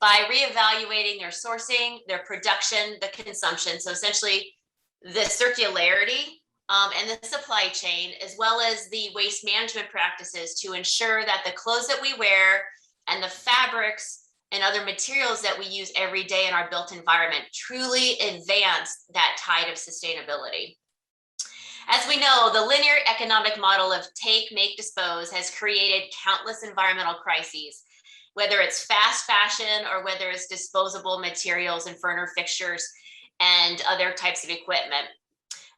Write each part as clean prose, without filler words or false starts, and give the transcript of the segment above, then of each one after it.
by reevaluating their sourcing, their production, the consumption. So essentially the circularity and the supply chain, as well as the waste management practices to ensure that the clothes that we wear and the fabrics and other materials that we use every day in our built environment truly advance that tide of sustainability. As we know, the linear economic model of take, make, dispose has created countless environmental crises, whether it's fast fashion or whether it's disposable materials and furniture fixtures and other types of equipment.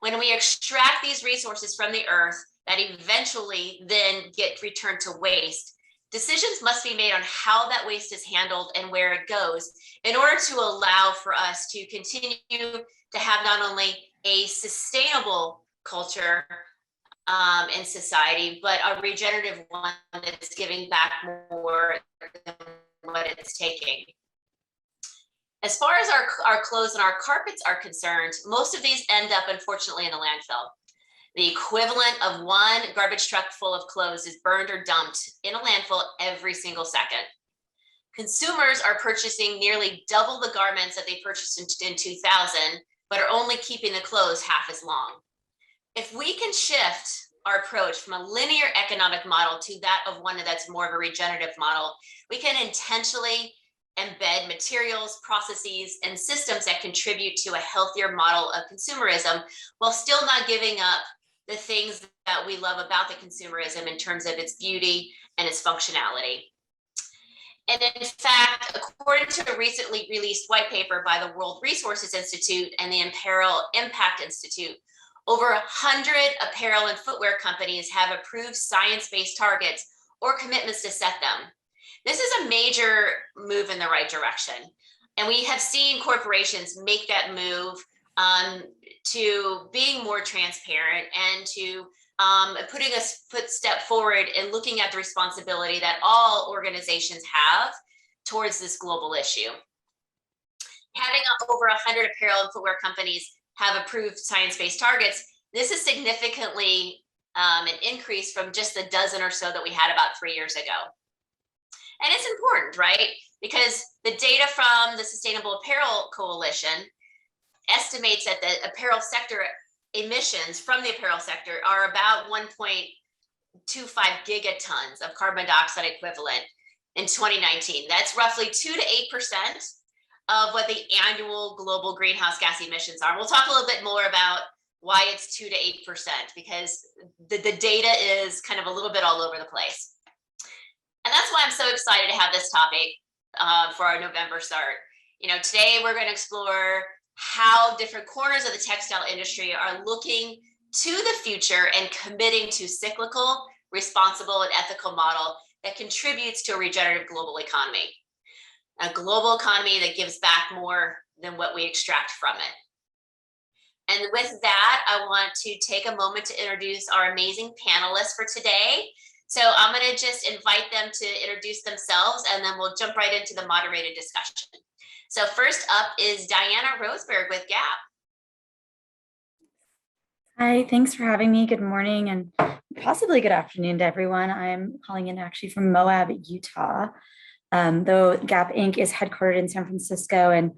When we extract these resources from the earth that eventually then get returned to waste, decisions must be made on how that waste is handled and where it goes in order to allow for us to continue to have not only a sustainable culture in society, but a regenerative one that's giving back more than what it's taking. As far as our clothes and our carpets are concerned, most of these end up, unfortunately, in a landfill. The equivalent of one garbage truck full of clothes is burned or dumped in a landfill every single second. Consumers are purchasing nearly double the garments that they purchased in 2000, but are only keeping the clothes half as long. If we can shift our approach from a linear economic model to that of one that's more of a regenerative model, we can intentionally embed materials, processes, and systems that contribute to a healthier model of consumerism while still not giving up the things that we love about the consumerism in terms of its beauty and its functionality. And in fact, according to a recently released white paper by the World Resources Institute and the Apparel Impact Institute, over 100 apparel and footwear companies have approved science-based targets or commitments to set them. This is a major move in the right direction. And we have seen corporations make that move to being more transparent and to putting a footstep forward and looking at the responsibility that all organizations have towards this global issue. Having over 100 apparel and footwear companies have approved science-based targets, this is significantly an increase from just the dozen or so that we had about 3 years ago. And it's important, right? Because the data from the Sustainable Apparel Coalition estimates that the apparel sector emissions from the apparel sector are about 1.25 gigatons of carbon dioxide equivalent in 2019. That's roughly 2 to 8% of what the annual global greenhouse gas emissions are. We'll talk a little bit more about why it's 2 to 8%, because the data is kind of a little bit all over the place. And that's why I'm so excited to have this topic for our November start. You know, today we're going to explore how different corners of the textile industry are looking to the future and committing to cyclical, responsible, and ethical model that contributes to a regenerative global economy. A global economy that gives back more than what we extract from it. And with that, I want to take a moment to introduce our amazing panelists for today. So I'm going to just invite them to introduce themselves, and then we'll jump right into the moderated discussion. So first up is Diana Roseberg with Gap. Hi, thanks for having me. Good morning and possibly good afternoon to everyone. I'm calling in actually from Moab, Utah. Though Gap Inc. is headquartered in San Francisco, and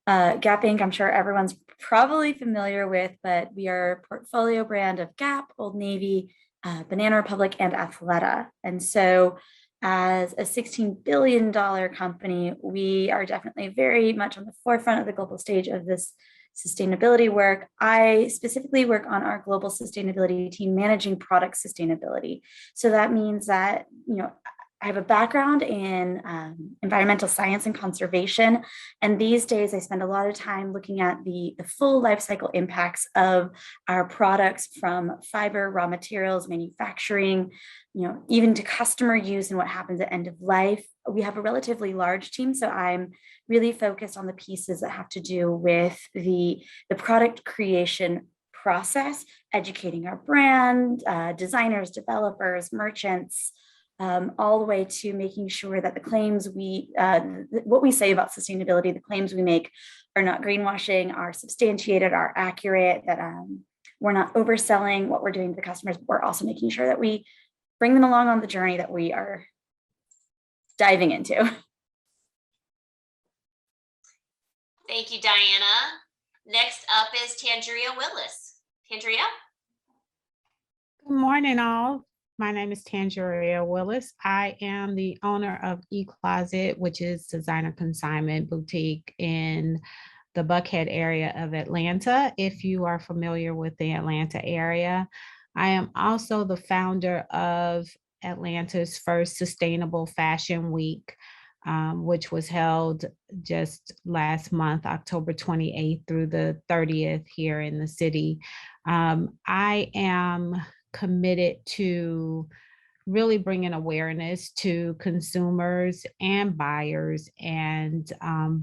Gap Inc. I'm sure everyone's probably familiar with, but we are a portfolio brand of Gap, Old Navy, Banana Republic, and Athleta. And so as a $16 billion company, we are definitely very much on the forefront of the global stage of this sustainability work. I specifically work on our global sustainability team managing product sustainability. So that means that, you know, I have a background in environmental science and conservation, and these days I spend a lot of time looking at the full life cycle impacts of our products, from fiber, raw materials, manufacturing, you know, even to customer use and what happens at end of life. We have a relatively large team, so I'm really focused on the pieces that have to do with the product creation process, educating our brand, designers, developers, merchants, all the way to making sure that the claims what we say about sustainability, the claims we make are not greenwashing, are substantiated, are accurate, that we're not overselling what we're doing to the customers, but we're also making sure that we bring them along on the journey that we are diving into. Thank you, Diana. Next up is Tandria Willis. Tandria? Good morning, all. My name is Tangeria Willis. I am the owner of eCloset, which is designer consignment boutique in the Buckhead area of Atlanta, if you are familiar with the Atlanta area. I am also the founder of Atlanta's first Sustainable Fashion Week, which was held just last month, October 28th through the 30th here in the city. I am committed to really bringing awareness to consumers and buyers and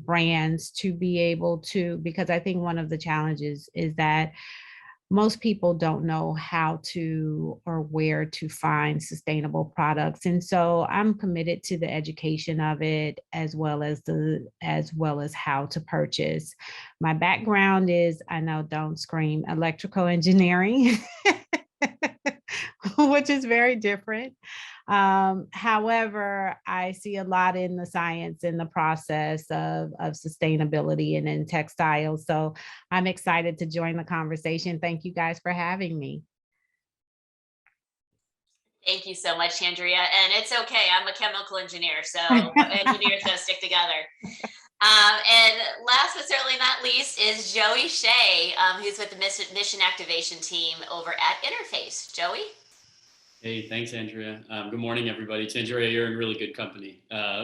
brands to be able to, because I think one of the challenges is that most people don't know how to or where to find sustainable products. And so I'm committed to the education of it as well as how to purchase. My background is, I know, don't scream, electrical engineering. Which is very different. However, I see a lot in the science in the process of sustainability and in textiles. So I'm excited to join the conversation. Thank you guys for having me. Thank you so much, Tandria. And it's okay, I'm a chemical engineer, so engineers gotta stick together. And last but certainly not least is Joey Shea, who's with the mission activation team over at Interface. Joey? Hey, thanks, Andrea. Good morning, everybody. Andrea, you're in really good company.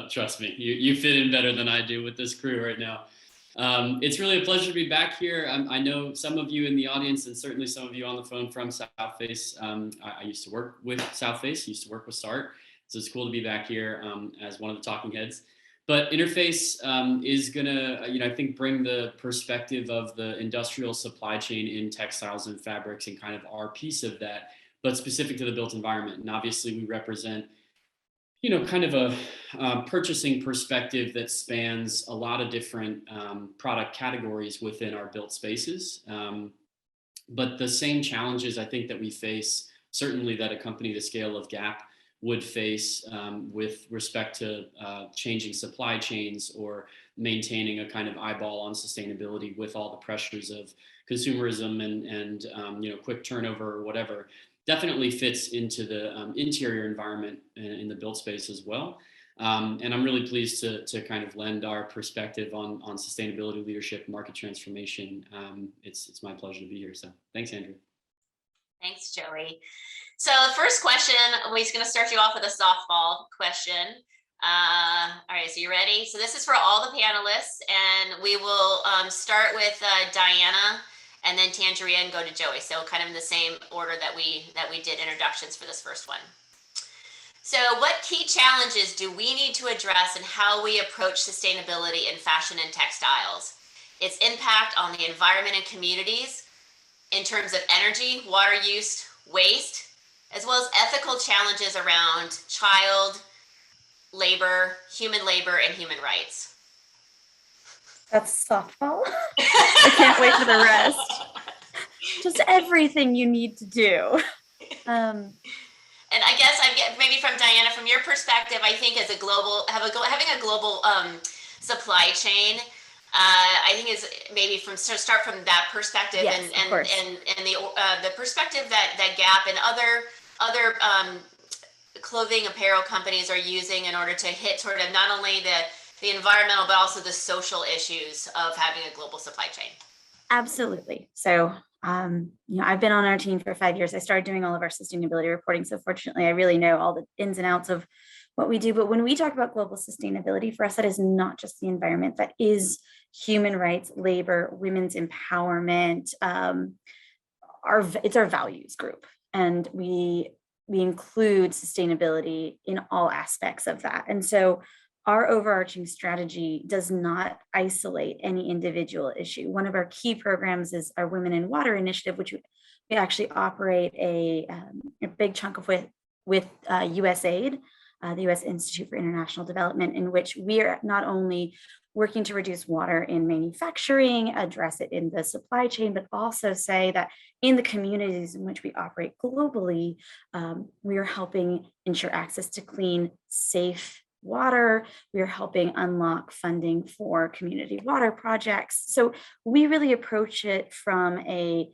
Trust me, you fit in better than I do with this crew right now. It's really a pleasure to be back here. I know some of you in the audience and certainly some of you on the phone from Southface. I used to work with Southface, used to work with START. So it's cool to be back here as one of the talking heads. But Interface is gonna, I think, bring the perspective of the industrial supply chain in textiles and fabrics and kind of our piece of that, but specific to the built environment. And obviously we represent, kind of a purchasing perspective that spans a lot of different product categories within our built spaces. But the same challenges I think that we face, certainly that a company the scale of Gap would face with respect to changing supply chains or maintaining a kind of eyeball on sustainability with all the pressures of consumerism and quick turnover or whatever, definitely fits into the interior environment in the built space as well. And I'm really pleased to kind of lend our perspective on sustainability, leadership, market transformation. It's my pleasure to be here. So thanks, Andrew. Thanks, Joey. So the first question, we're going to start you off with a softball question. All right, so you ready? So this is for all the panelists, and we will start with Diana, and then Tandria, and go to Joey. So kind of in the same order that we did introductions for this first one. So what key challenges do we need to address in how we approach sustainability in fashion and textiles? Its impact on the environment and communities in terms of energy, water use, waste, as well as ethical challenges around child labor, and human rights. That's softball. I can't wait for the rest. Just everything you need to do. And I guess maybe from Diana, from your perspective, I think as a global, having a global supply chain, I think is maybe start from that perspective. Yes, and the perspective that Gap and other clothing apparel companies are using in order to hit sort of not only the environmental, but also the social issues of having a global supply chain. Absolutely. So, I've been on our team for 5 years. I started doing all of our sustainability reporting. So fortunately, I really know all the ins and outs of what we do. But when we talk about global sustainability, for us, that is not just the environment, that is human rights, labor, women's empowerment. It's our values group. And we include sustainability in all aspects of that. And so our overarching strategy does not isolate any individual issue. One of our key programs is our Women in Water initiative, which we actually operate a big chunk of with USAID, the U.S. Institute for International Development, in which we are not only working to reduce water in manufacturing, address it in the supply chain, but also say that in the communities in which we operate globally, we are helping ensure access to clean, safe water. We are helping unlock funding for community water projects. So we really approach it from a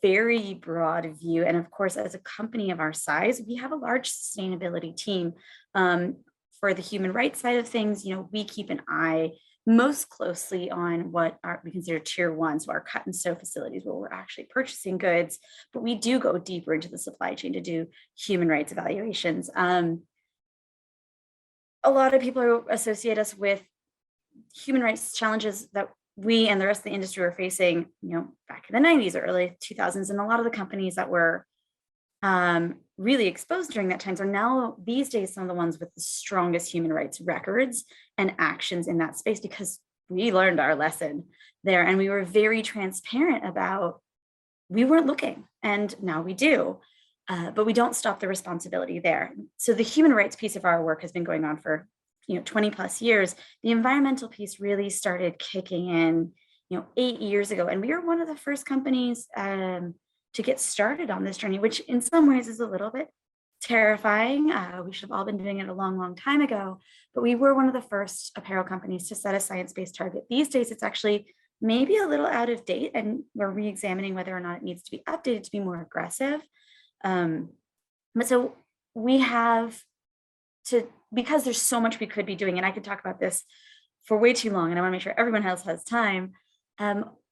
very broad view. And of course, as a company of our size, we have a large sustainability team. For the human rights side of things, we keep an eye most closely on what we consider tier one, so our cut and sew facilities where we're actually purchasing goods, but we do go deeper into the supply chain to do human rights evaluations. A lot of people associate us with human rights challenges that we and the rest of the industry were facing, back in the 90s or early 2000s, and a lot of the companies that were really exposed during that times are now these days some of the ones with the strongest human rights records and actions in that space, because we learned our lesson there and we were very transparent about we weren't looking, and now we do, but we don't stop the responsibility there. So the human rights piece of our work has been going on for 20 plus years. The environmental piece really started kicking in 8 years ago, and we were one of the first companies to get started on this journey, which in some ways is a little bit terrifying. We should have all been doing it a long, long time ago, but we were one of the first apparel companies to set a science-based target. These days, it's actually maybe a little out of date, and we're re-examining whether or not it needs to be updated to be more aggressive. But so we have to, because there's so much we could be doing, and I could talk about this for way too long, and I want to make sure everyone else has time.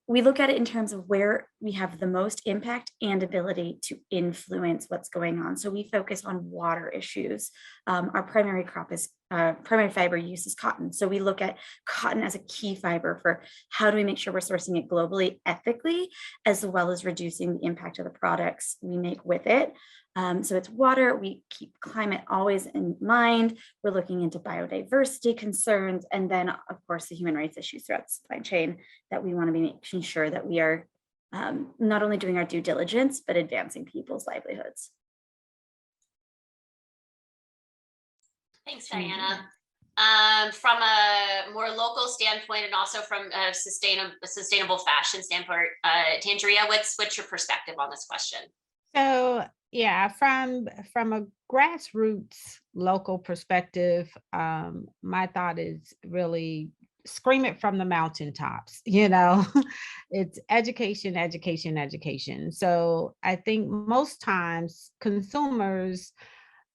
We look at it in terms of where we have the most impact and ability to influence what's going on. So we focus on water issues. Our primary crop is primary fiber use is cotton. So we look at cotton as a key fiber for how do we make sure we're sourcing it globally, ethically, as well as reducing the impact of the products we make with it. So it's water. We keep climate always in mind. We're looking into biodiversity concerns, and then of course the human rights issues throughout the supply chain that we want to be making sure that we are not only doing our due diligence, but advancing people's livelihoods. Thanks, Diana. From a more local standpoint, and also from a sustainable fashion standpoint, Tandria, what's your perspective on this question? So yeah, from a grassroots local perspective, my thought is really scream it from the mountaintops. It's education, education, education. So I think most times consumers,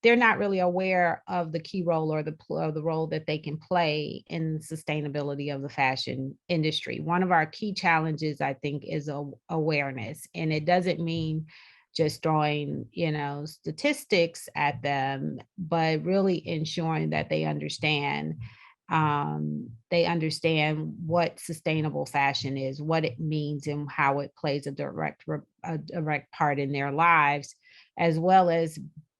they're not really aware of the key role or the role that they can play in sustainability of the fashion industry. One of our key challenges, I think, is awareness, and it doesn't mean just throwing, statistics at them, but really ensuring that they understand what sustainable fashion is, what it means, and how it plays a direct part in their lives, as well as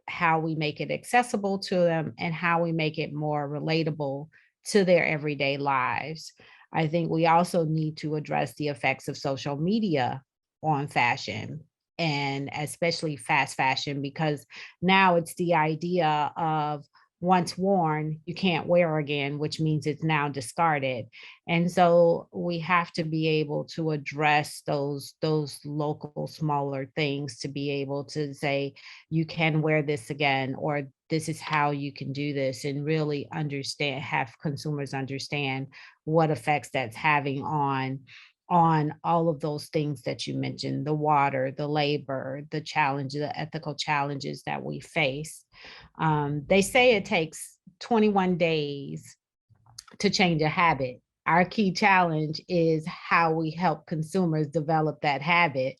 how we make it accessible to them and how we make it more relatable to their everyday lives. I think we also need to address the effects of social media on fashion, and especially fast fashion, because now it's the idea of once worn, you can't wear again, which means it's now discarded. And so we have to be able to address those local smaller things to be able to say, you can wear this again, or this is how you can do this, and really have consumers understand what effects that's having on all of those things that you mentioned, the water, the labor, the challenge, the ethical challenges that we face. They say it takes 21 days to change a habit. Our key challenge is how we help consumers develop that habit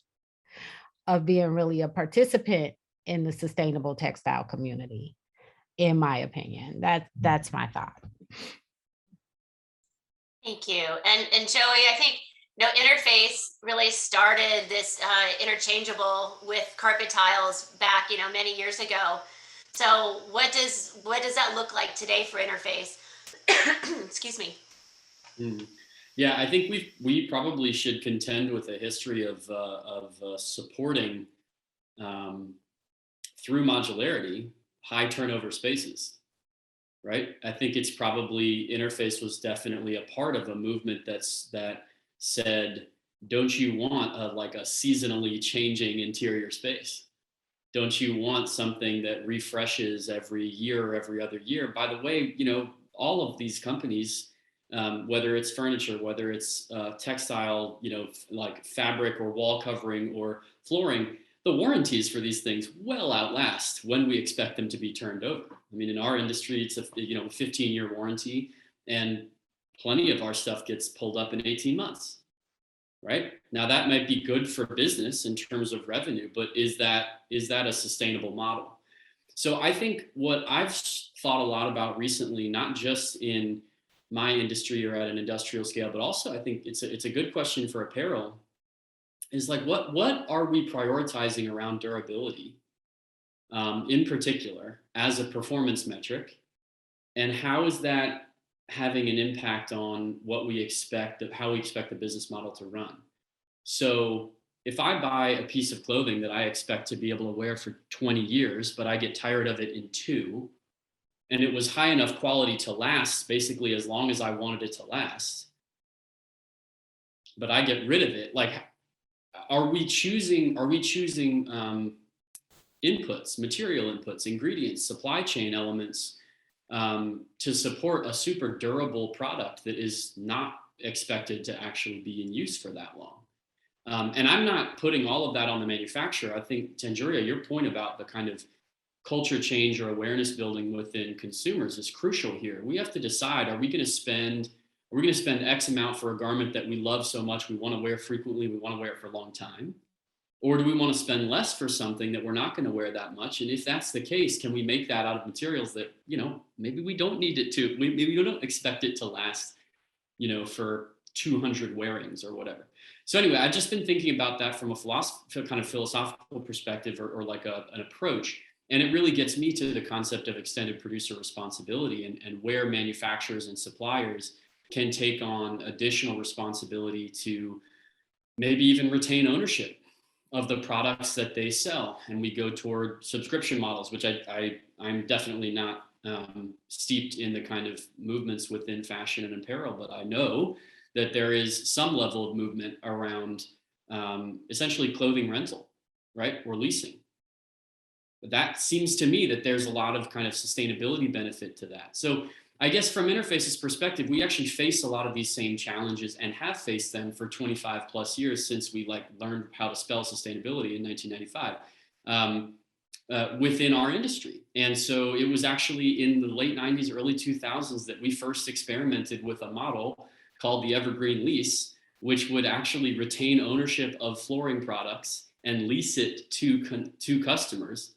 of being really a participant in the sustainable textile community, in my opinion. That's my thought. Thank you. And Joey, I think Interface really started this interchangeable with carpet tiles back, many years ago. So what does that look like today for Interface? Excuse me. Yeah, I think we probably should contend with a history of supporting through modularity high turnover spaces, right? I think it's probably Interface was definitely a part of a movement that said, don't you want a seasonally changing interior space? Don't you want something that refreshes every year or every other year? By the way, all of these companies, whether it's furniture, whether it's textile, like fabric or wall covering or flooring, the warranties for these things well outlast when we expect them to be turned over. I mean, in our industry, it's a 15-year warranty, and plenty of our stuff gets pulled up in 18 months. Right? Now that might be good for business in terms of revenue, but is that a sustainable model? So I think what I've thought a lot about recently, not just in my industry or at an industrial scale, but also I think it's a good question for apparel, is like what are we prioritizing around durability, in particular as a performance metric, and how is that having an impact on what we expect, how we expect the business model to run? So if I buy a piece of clothing that I expect to be able to wear for 20 years, but I get tired of it in 2, and it was high enough quality to last basically as long as I wanted it to last, but I get rid of it, like, are we choosing inputs, material inputs, ingredients, supply chain elements, to support a super durable product that is not expected to actually be in use for that long? And I'm not putting all of that on the manufacturer. I think, Tanjuria, your point about the kind of culture change or awareness building within consumers is crucial here. We have to decide, are we going to spend X amount for a garment that we love so much, we want to wear frequently, we want to wear it for a long time? Or do we want to spend less for something that we're not going to wear that much? And if that's the case, can we make that out of materials that, maybe we don't need it to, maybe we don't expect it to last, for 200 wearings or whatever. So anyway, I've just been thinking about that from a philosophical perspective, or like an approach. And it really gets me to the concept of extended producer responsibility, and where manufacturers and suppliers can take on additional responsibility to maybe even retain ownership of the products that they sell. And we go toward subscription models, which I'm definitely not steeped in the kind of movements within fashion and apparel, but I know that there is some level of movement around essentially clothing rental, right? Or leasing. But that seems to me that there's a lot of kind of sustainability benefit to that. So I guess from Interface's perspective, we actually face a lot of these same challenges and have faced them for 25 plus years since we learned how to spell sustainability in 1995 within our industry. And so it was actually in the late 90s, early 2000s that we first experimented with a model called the Evergreen Lease, which would actually retain ownership of flooring products and lease it to customers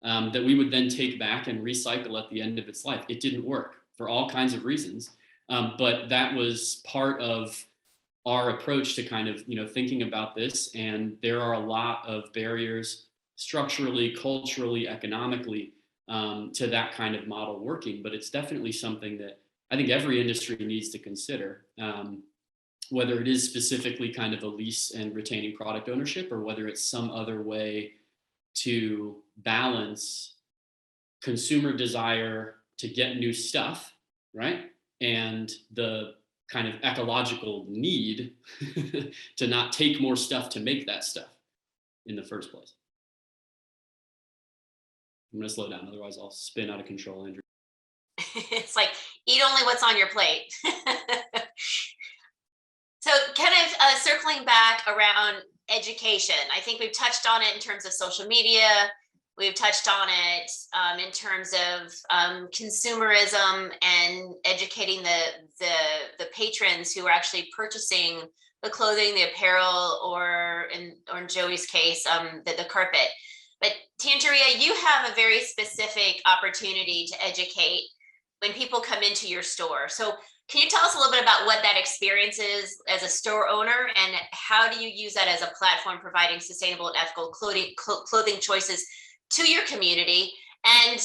that we would then take back and recycle at the end of its life. It didn't work for all kinds of reasons, but that was part of our approach to kind of thinking about this. And there are a lot of barriers structurally, culturally, economically, to that kind of model working, but it's definitely something that I think every industry needs to consider, whether it is specifically kind of a lease and retaining product ownership, or whether it's some other way to balance consumer desire to get new stuff, right? And the kind of ecological need to not take more stuff to make that stuff in the first place. I'm going to slow down, otherwise I'll spin out of control, Andrew. It's like, eat only what's on your plate. So kind of circling back around education, I think we've touched on it in terms of social media. We've touched on it in terms of consumerism and educating the patrons who are actually purchasing the clothing, the apparel, or in Joey's case, the carpet. But Tanjuria, you have a very specific opportunity to educate when people come into your store. So can you tell us a little bit about what that experience is as a store owner, and how do you use that as a platform providing sustainable and ethical clothing choices to your community? And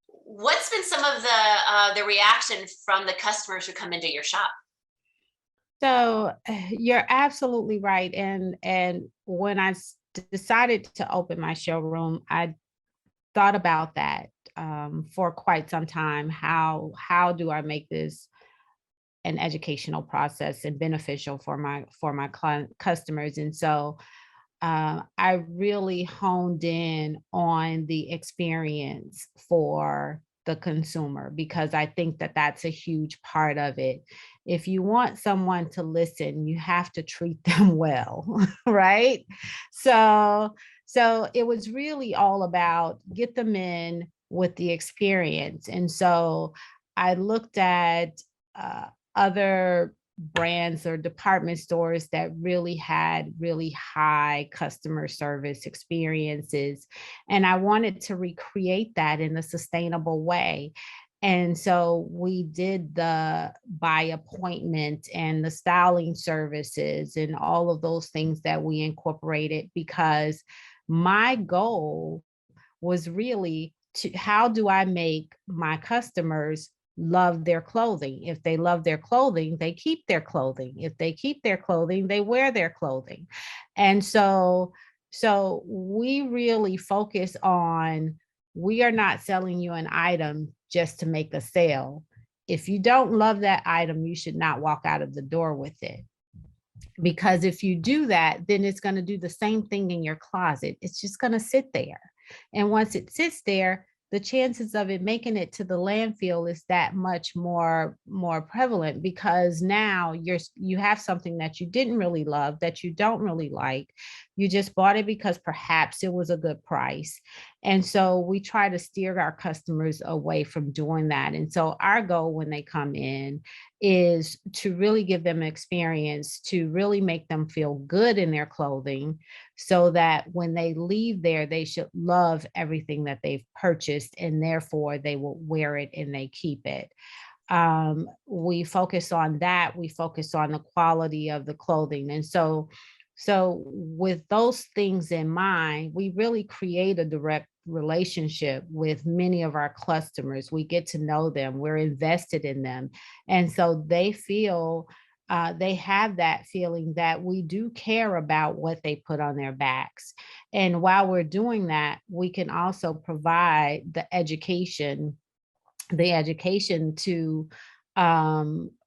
what's been some of the reaction from the customers who come into your shop? So you're absolutely right. And when I decided to open my showroom, I thought about that for quite some time. How do I make this an educational process and beneficial for my customers? And so I really honed in on the experience for the consumer, because I think that that's a huge part of it. If you want someone to listen, you have to treat them well, right? So it was really all about get them in with the experience. And so I looked at other brands or department stores that really had really high customer service experiences. And I wanted to recreate that in a sustainable way. And so we did the by appointment and the styling services and all of those things that we incorporated, because my goal was really to how do I make my customers love their clothing? If they love their clothing, they keep their clothing. If they keep their clothing, they wear their clothing. And so we really focus on, we are not selling you an item just to make a sale. If you don't love that item, you should not walk out of the door with it. Because if you do that, then it's going to do the same thing in your closet. It's just going to sit there. And once it sits there, the chances of it making it to the landfill is that much more prevalent, because now you have something that you didn't really love, that you don't really like. You just bought it because perhaps it was a good price. And so we try to steer our customers away from doing that. And so our goal when they come in is to really give them an experience, to really make them feel good in their clothing, so that when they leave there, they should love everything that they've purchased, and therefore they will wear it and they keep it. We focus on that. We focus on the quality of the clothing. And so with those things in mind, we really create a direct relationship with many of our customers. We get to know them, we're invested in them. And so they feel, they have that feeling that we do care about what they put on their backs. And while we're doing that, we can also provide the education to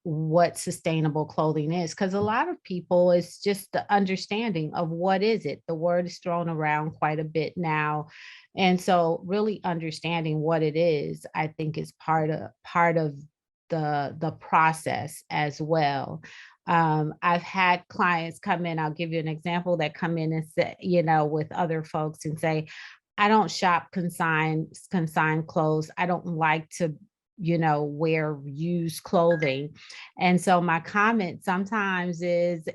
what sustainable clothing is, because a lot of people, it's just the understanding of what is it. The word is thrown around quite a bit now, and so really understanding what it is, I think, is part of the process as well. I've had clients come in, I'll give you an example, that come in and say, with other folks and say, I don't shop consigned clothes. I don't like to wear used clothing. And so my comment sometimes is,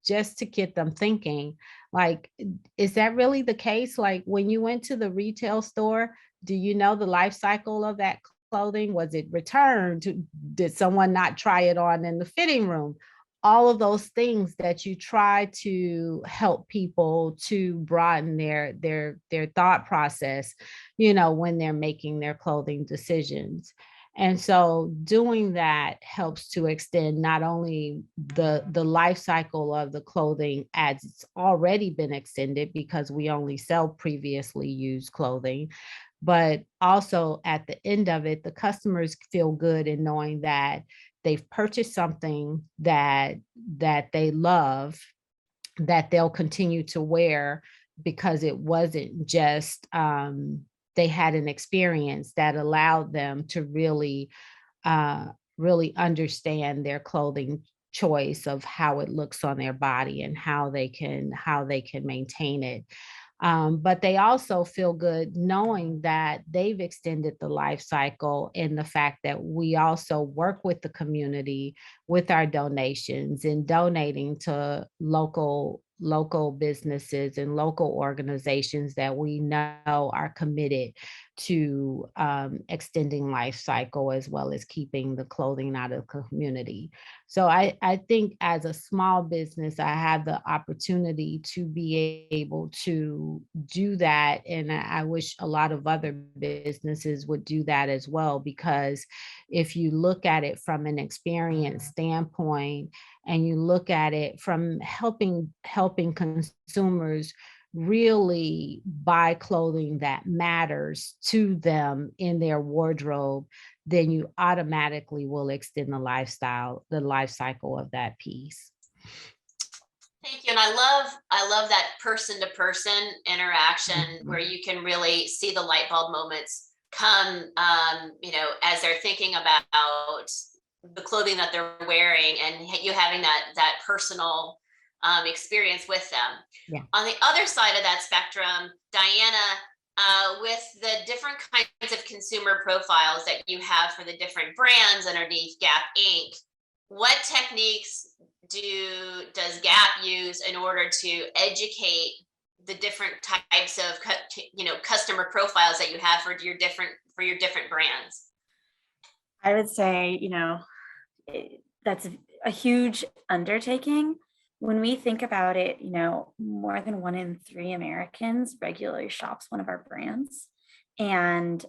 just to get them thinking, like, is that really the case? Like, when you went to the retail store, do you know the life cycle of that clothing? Was it returned? Did someone not try it on in the fitting room? All of those things that you try to help people to broaden their thought process, when they're making their clothing decisions. And so doing that helps to extend not only the life cycle of the clothing as it's already been extended, because we only sell previously used clothing, but also at the end of it, the customers feel good in knowing that they've purchased something that they love, that they'll continue to wear, because it wasn't just they had an experience that allowed them to really understand their clothing choice, of how it looks on their body and how they can maintain it. But they also feel good knowing that they've extended the life cycle, and the fact that we also work with the community with our donations and donating to local businesses and local organizations that we know are committed to extending life cycle, as well as keeping the clothing out of the community. So I think as a small business, I have the opportunity to be able to do that. And I wish a lot of other businesses would do that as well, because if you look at it from an experience standpoint, and you look at it from helping consumers really buy clothing that matters to them in their wardrobe, then you automatically will extend the life cycle of that piece. Thank you. And I love that person to person interaction where you can really see the light bulb moments come, as they're thinking about the clothing that they're wearing, and you having that personal experience with them. Yeah. On the other side of that spectrum, Diana, with the different kinds of consumer profiles that you have for the different brands underneath Gap Inc., what techniques does Gap use in order to educate the different types of customer profiles that you have for your different brands? I would say, that's a huge undertaking. When we think about it, more than 1 in 3 Americans regularly shops one of our brands. And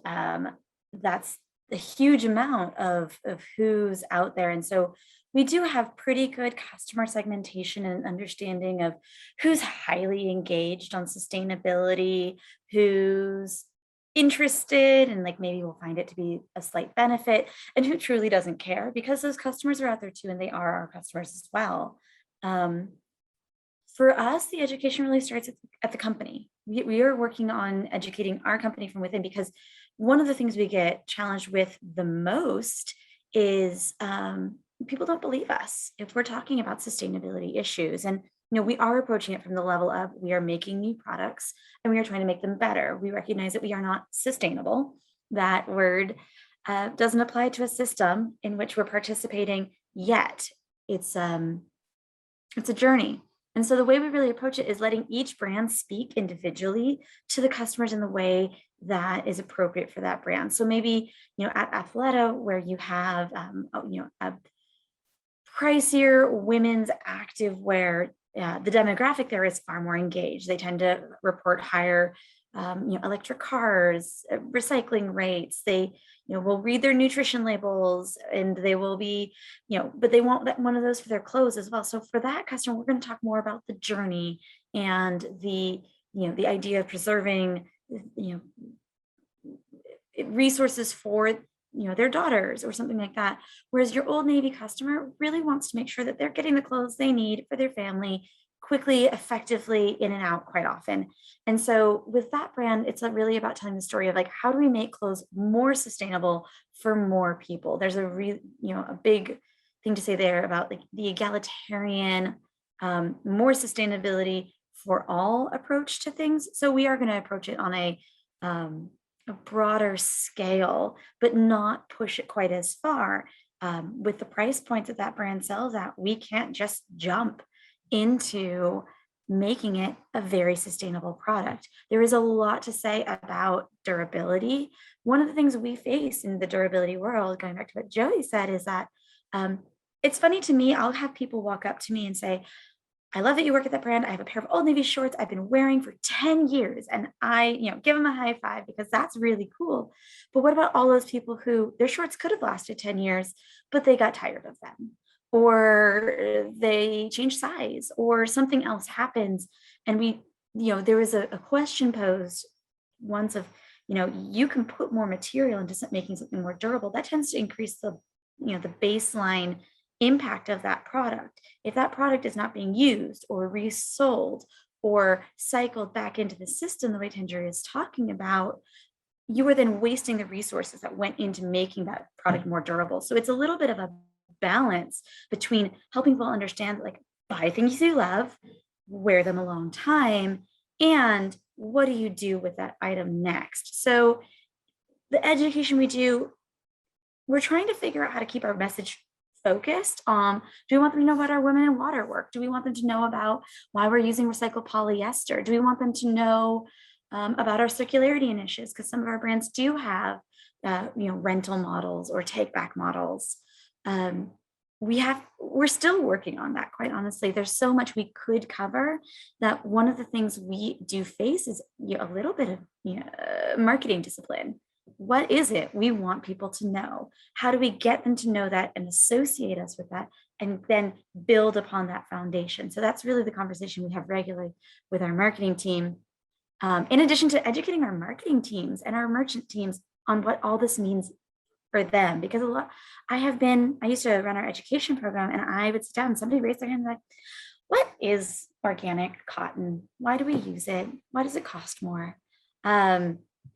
that's a huge amount of who's out there. And so we do have pretty good customer segmentation and understanding of who's highly engaged on sustainability, who's interested, and like maybe we'll find it to be a slight benefit, and who truly doesn't care, because those customers are out there too, and they are our customers as well. For us, the education really starts at the company. We are working on educating our company from within, because one of the things we get challenged with the most is people don't believe us if we're talking about sustainability issues. And we are approaching it from the level of, we are making new products and we are trying to make them better. We recognize that we are not sustainable. That word doesn't apply to a system in which we're participating yet. It's a journey. And so the way we really approach it is letting each brand speak individually to the customers in the way that is appropriate for that brand. So maybe, at Athleta, where you have, a pricier women's active wear, the demographic there is far more engaged. They tend to report higher, electric cars, recycling rates. They, will read their nutrition labels, and they will be, but they want one of those for their clothes as well. So for that customer, we're going to talk more about the journey and the idea of preserving, resources for their daughters or something like that. Whereas your Old Navy customer really wants to make sure that they're getting the clothes they need for their family quickly, effectively, in and out quite often. And so with that brand, it's really about telling the story of like, how do we make clothes more sustainable for more people? There's a big thing to say there about like the egalitarian, more sustainability for all approach to things. So we are going to approach it on a broader scale, but not push it quite as far. With the price points that brand sells at, we can't just jump into making it a very sustainable product. There is a lot to say about durability. One of the things we face in the durability world, going back to what Joey said, is that it's funny to me, I'll have people walk up to me and say, I love that you work at that brand. I have a pair of Old Navy shorts I've been wearing for 10 years. And I, give them a high five, because that's really cool. But what about all those people who their shorts could have lasted 10 years, but they got tired of them, or they changed size, or something else happens? And we, there was a question posed once of, you can put more material into making something more durable. That tends to increase the baseline impact of that product. If that product is not being used or resold or cycled back into the system the way Tanjuri is talking about, you are then wasting the resources that went into making that product more durable. So it's a little bit of a balance between helping people understand, like, buy things you love, wear them a long time, and what do you do with that item next? So the education we do, we're trying to figure out how to keep our message focused. Do we want them to know about our women in water work? Do we want them to know about why we're using recycled polyester? Do we want them to know about our circularity initiatives? Because some of our brands do have rental models or take back models. We're still working on that, quite honestly. There's so much we could cover, that one of the things we do face is a little bit of marketing discipline. What is it we want people to know? How do we get them to know that and associate us with that, and then build upon that foundation? So that's really the conversation we have regularly with our marketing team, in addition to educating our marketing teams and our merchant teams on what all this means for them. Because I used to run our education program, and I would sit down and somebody raised their hand and like, what is organic cotton? Why do we use it? Why does it cost more?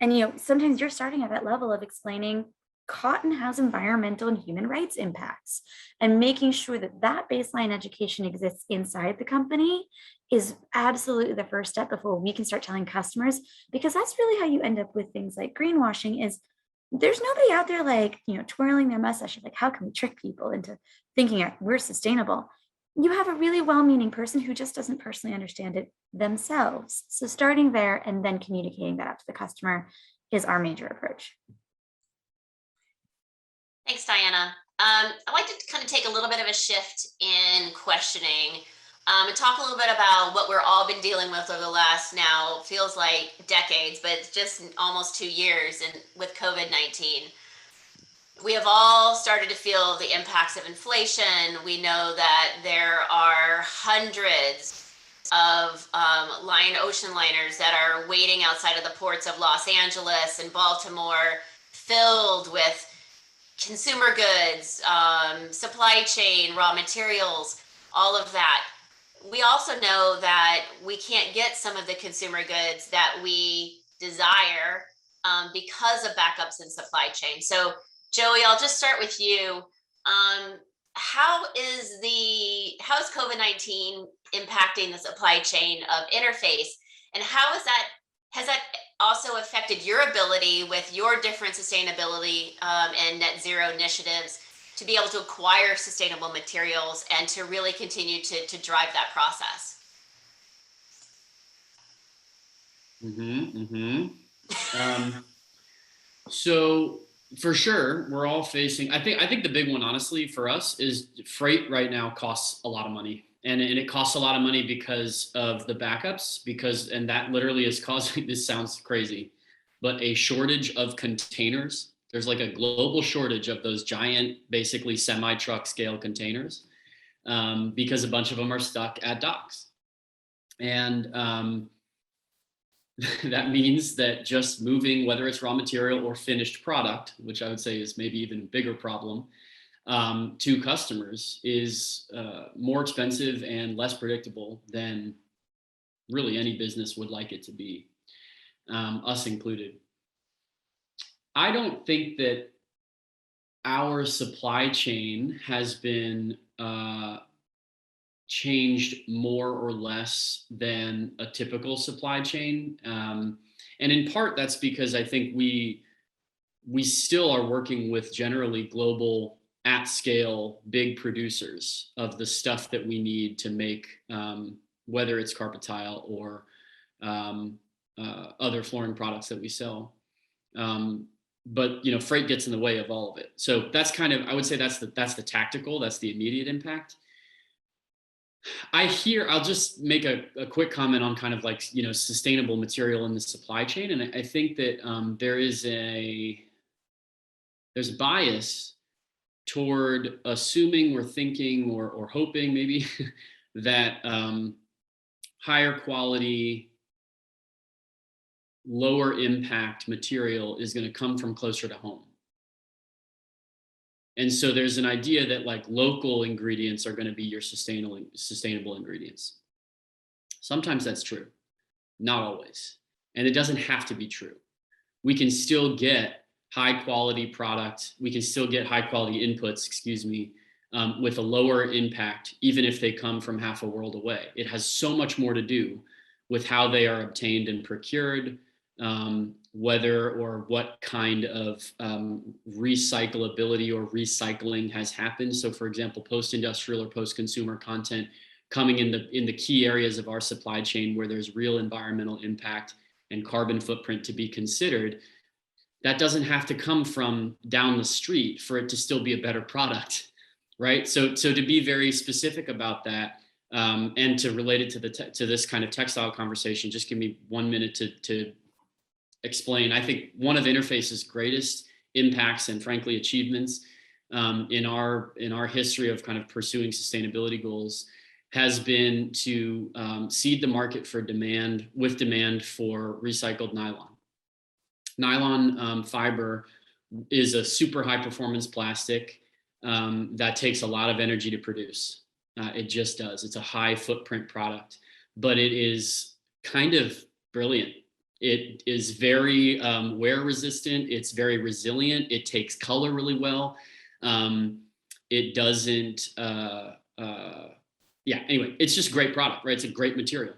And, sometimes you're starting at that level of explaining cotton has environmental and human rights impacts, and making sure that that baseline education exists inside the company is absolutely the first step before we can start telling customers, because that's really how you end up with things like greenwashing. Is there's nobody out there like, twirling their mustache of like, how can we trick people into thinking we're sustainable? You have a really well-meaning person who just doesn't personally understand it themselves. So starting there and then communicating that out to the customer is our major approach. Thanks, Diana. I'd like to kind of take a little bit of a shift in questioning and talk a little bit about what we're all been dealing with over the last, now feels like decades, but it's just almost 2 years, and with COVID-19. We have all started to feel the impacts of inflation. We know that there are hundreds of ocean liners that are waiting outside of the ports of Los Angeles and Baltimore, filled with consumer goods, supply chain, raw materials, all of that. We also know that we can't get some of the consumer goods that we desire because of backups in supply chain. So, Joey, I'll just start with you. How is COVID-19 impacting the supply chain of Interface, and has that also affected your ability with your different sustainability and net zero initiatives to be able to acquire sustainable materials and to really continue to drive that process? So for sure, we're all facing, I think the big one, honestly, for us is freight right now costs a lot of money. And it costs a lot of money because of the backups, and that literally is causing, this sounds crazy, but a shortage of containers. There's like a global shortage of those giant, basically semi-truck scale containers, because a bunch of them are stuck at docks. And that means that just moving, whether it's raw material or finished product, which I would say is maybe even a bigger problem, to customers is more expensive and less predictable than really any business would like it to be, us included. I don't think that our supply chain has been changed more or less than a typical supply chain. And in part, that's because I think we still are working with generally global at scale, big producers of the stuff that we need to make, whether it's carpet tile or other flooring products that we sell. But freight gets in the way of all of it. So that's kind of, I would say that's the tactical, that's the immediate impact. I'll just make a quick comment on kind of like, sustainable material in the supply chain. And I think that there's a bias toward assuming or thinking or hoping maybe that higher quality, lower impact material is going to come from closer to home. And so there's an idea that like local ingredients are going to be your sustainable ingredients. Sometimes that's true, not always. And it doesn't have to be true. We can still get high quality product. We can still get high quality inputs, with a lower impact, even if they come from half a world away. It has so much more to do with how they are obtained and procured, whether or what kind of recyclability or recycling has happened. So for example, post-industrial or post-consumer content coming in the key areas of our supply chain where there's real environmental impact and carbon footprint to be considered, that doesn't have to come from down the street for it to still be a better product, right? So to be very specific about that, and to relate it to this kind of textile conversation, just give me 1 minute to explain. I think one of Interface's greatest impacts and frankly achievements in our history of kind of pursuing sustainability goals has been to seed the market for demand for recycled nylon. Nylon fiber is a super high performance plastic that takes a lot of energy to produce. It just does. It's a high footprint product, but it is kind of brilliant It is very wear resistant. It's very resilient. It takes color really well. It doesn't, yeah, anyway, it's just a great product, right? It's a great material.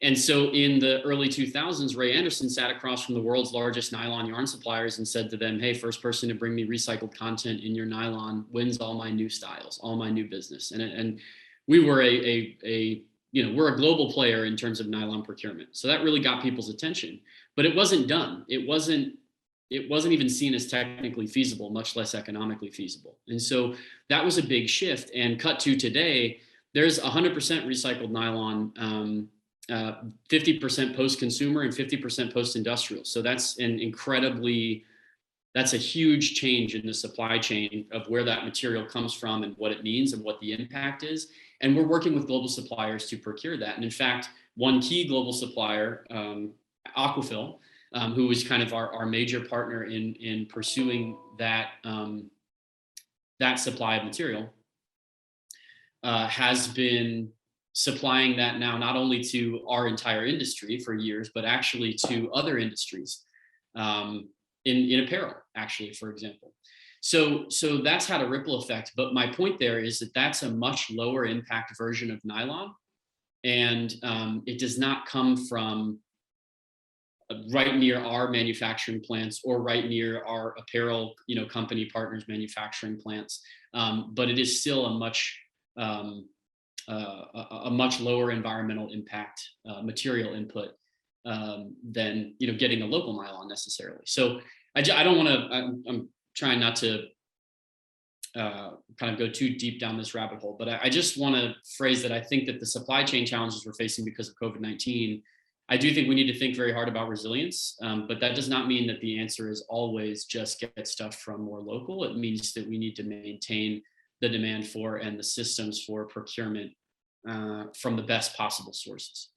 And so in the early 2000s, Ray Anderson sat across from the world's largest nylon yarn suppliers and said to them, hey, first person to bring me recycled content in your nylon wins all my new styles, all my new business. And we were we're a global player in terms of nylon procurement. So that really got people's attention, but it wasn't done. It wasn't even seen as technically feasible, much less economically feasible. And so that was a big shift. And cut to today, there's 100% recycled nylon, 50% post-consumer and 50% post-industrial. So that's that's a huge change in the supply chain of where that material comes from and what it means and what the impact is. And we're working with global suppliers to procure that. And in fact, one key global supplier, Aquafil, who is kind of our major partner in pursuing that, that supply of material, has been supplying that now not only to our entire industry for years, but actually to other industries in apparel, actually, for example. So that's had a ripple effect. But my point there is that that's a much lower impact version of nylon. And it does not come from right near our manufacturing plants or right near our apparel, company partners manufacturing plants. But it is still a much lower environmental impact material input than getting a local nylon necessarily. So I don't want to. I'm trying not to kind of go too deep down this rabbit hole, but I just want to phrase that I think that the supply chain challenges we're facing because of COVID-19, I do think we need to think very hard about resilience, but that does not mean that the answer is always just get stuff from more local. It means that we need to maintain the demand for and the systems for procurement from the best possible sources.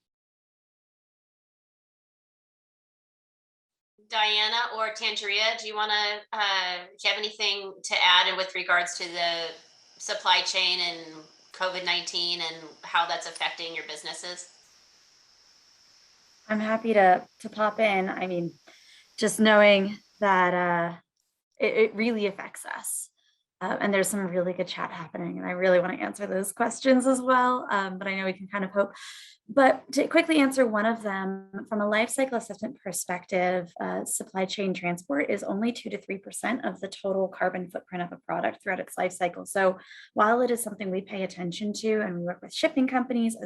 Diana or Tangeria, do you have anything to add with regards to the supply chain and COVID-19 and how that's affecting your businesses? I'm happy to pop in. I mean, just knowing that it really affects us. And there's some really good chat happening, and I really want to answer those questions as well. But I know we can kind of hope. But to quickly answer one of them, from a life cycle assessment perspective, supply chain transport is only 2 to 3% of the total carbon footprint of a product throughout its life cycle. So while it is something we pay attention to, and we work with shipping companies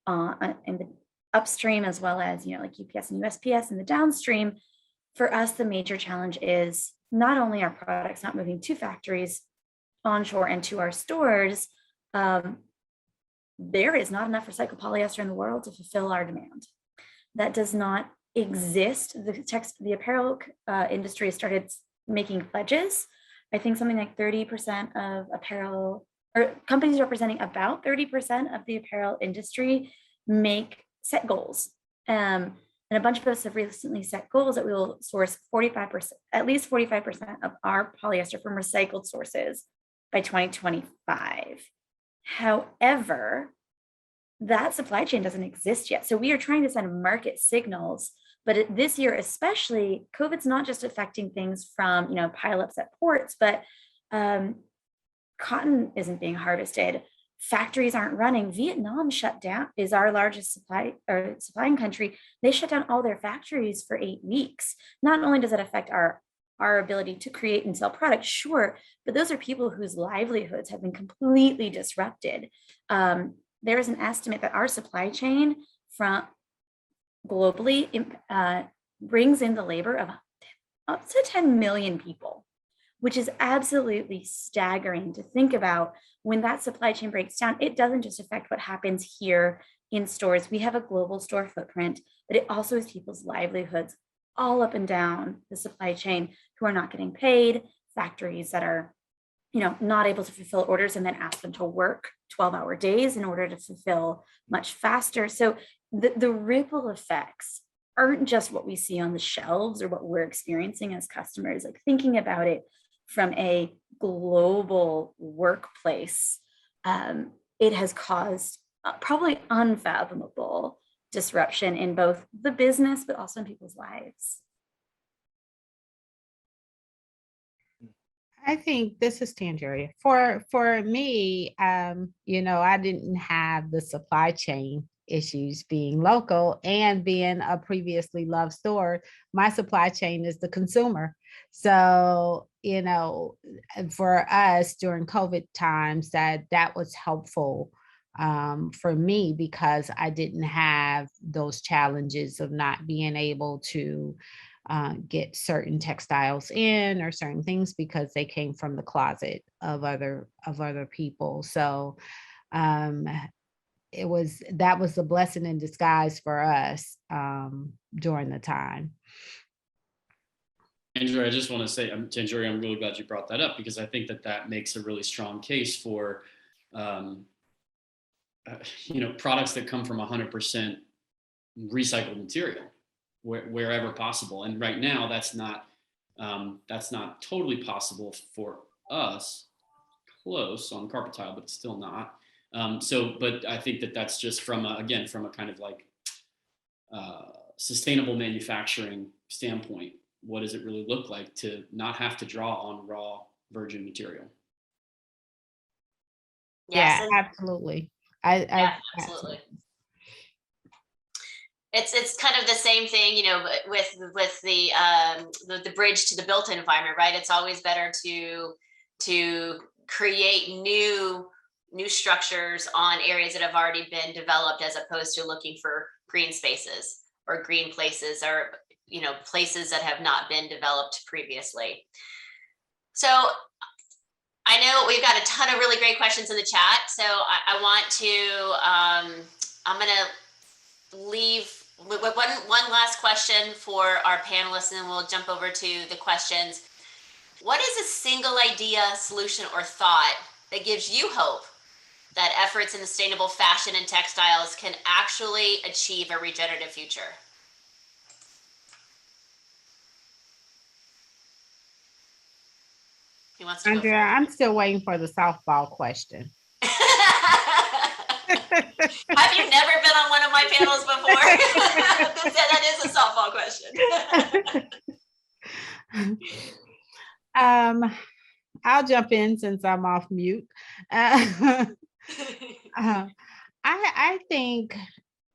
in the upstream as well as like UPS and USPS in the downstream, for us the major challenge is not only our products not moving to factories onshore and to our stores, there is not enough recycled polyester in the world to fulfill our demand. That does not exist. The apparel industry has started making pledges. I think something like 30% of apparel, or companies representing about 30% of the apparel industry, set goals. And a bunch of us have recently set goals that we will source 45%, at least 45% of our polyester from recycled sources by 2025. However, that supply chain doesn't exist yet. So we are trying to send market signals, but this year especially, COVID's not just affecting things from pileups at ports, but cotton isn't being harvested. Factories aren't running. Vietnam shut down, is our largest supplying country. They shut down all their factories for 8 weeks. Not only does it affect our ability to create and sell products, sure, but those are people whose livelihoods have been completely disrupted. There is an estimate that our supply chain from globally brings in the labor of up to 10 million people, which is absolutely staggering to think about. When that supply chain breaks down, it doesn't just affect what happens here in stores. We have a global store footprint, but it also is people's livelihoods all up and down the supply chain who are not getting paid, factories that are not able to fulfill orders and then ask them to work 12-hour days in order to fulfill much faster. So the ripple effects aren't just what we see on the shelves or what we're experiencing as customers. Like, thinking about it from a global workplace, it has caused probably unfathomable disruption in both the business, but also in people's lives. I think this is Tangeria. For me, I didn't have the supply chain issues being local and being a previously loved store. My supply chain is the consumer. So, for us during COVID times, that was helpful for me because I didn't have those challenges of not being able to get certain textiles in or certain things because they came from the closet of other people. So that was a blessing in disguise for us during the time. Andrew, I just want to say, Tangeria, I'm really glad you brought that up because I think that makes a really strong case for, products that come from 100% recycled material wherever possible. And right now, that's not totally possible for us. Close on carpet tile, but still not. But I think that's just from a kind of like sustainable manufacturing standpoint. What does it really look like to not have to draw on raw virgin material? Yes, Yeah, absolutely. Absolutely. It's kind of the same thing, with the bridge to the built environment, right? It's always better to create new structures on areas that have already been developed as opposed to looking for green spaces or green places or places that have not been developed previously. So I know we've got a ton of really great questions in the chat. So I want to, I'm going to leave one last question for our panelists, and then we'll jump over to the questions. What is a single idea, solution, or thought that gives you hope that efforts in sustainable fashion and textiles can actually achieve a regenerative future? Who wants to Andrea, I'm still waiting for the softball question. Have you never been on one of my panels before? That is a softball question. I'll jump in since I'm off mute. I think,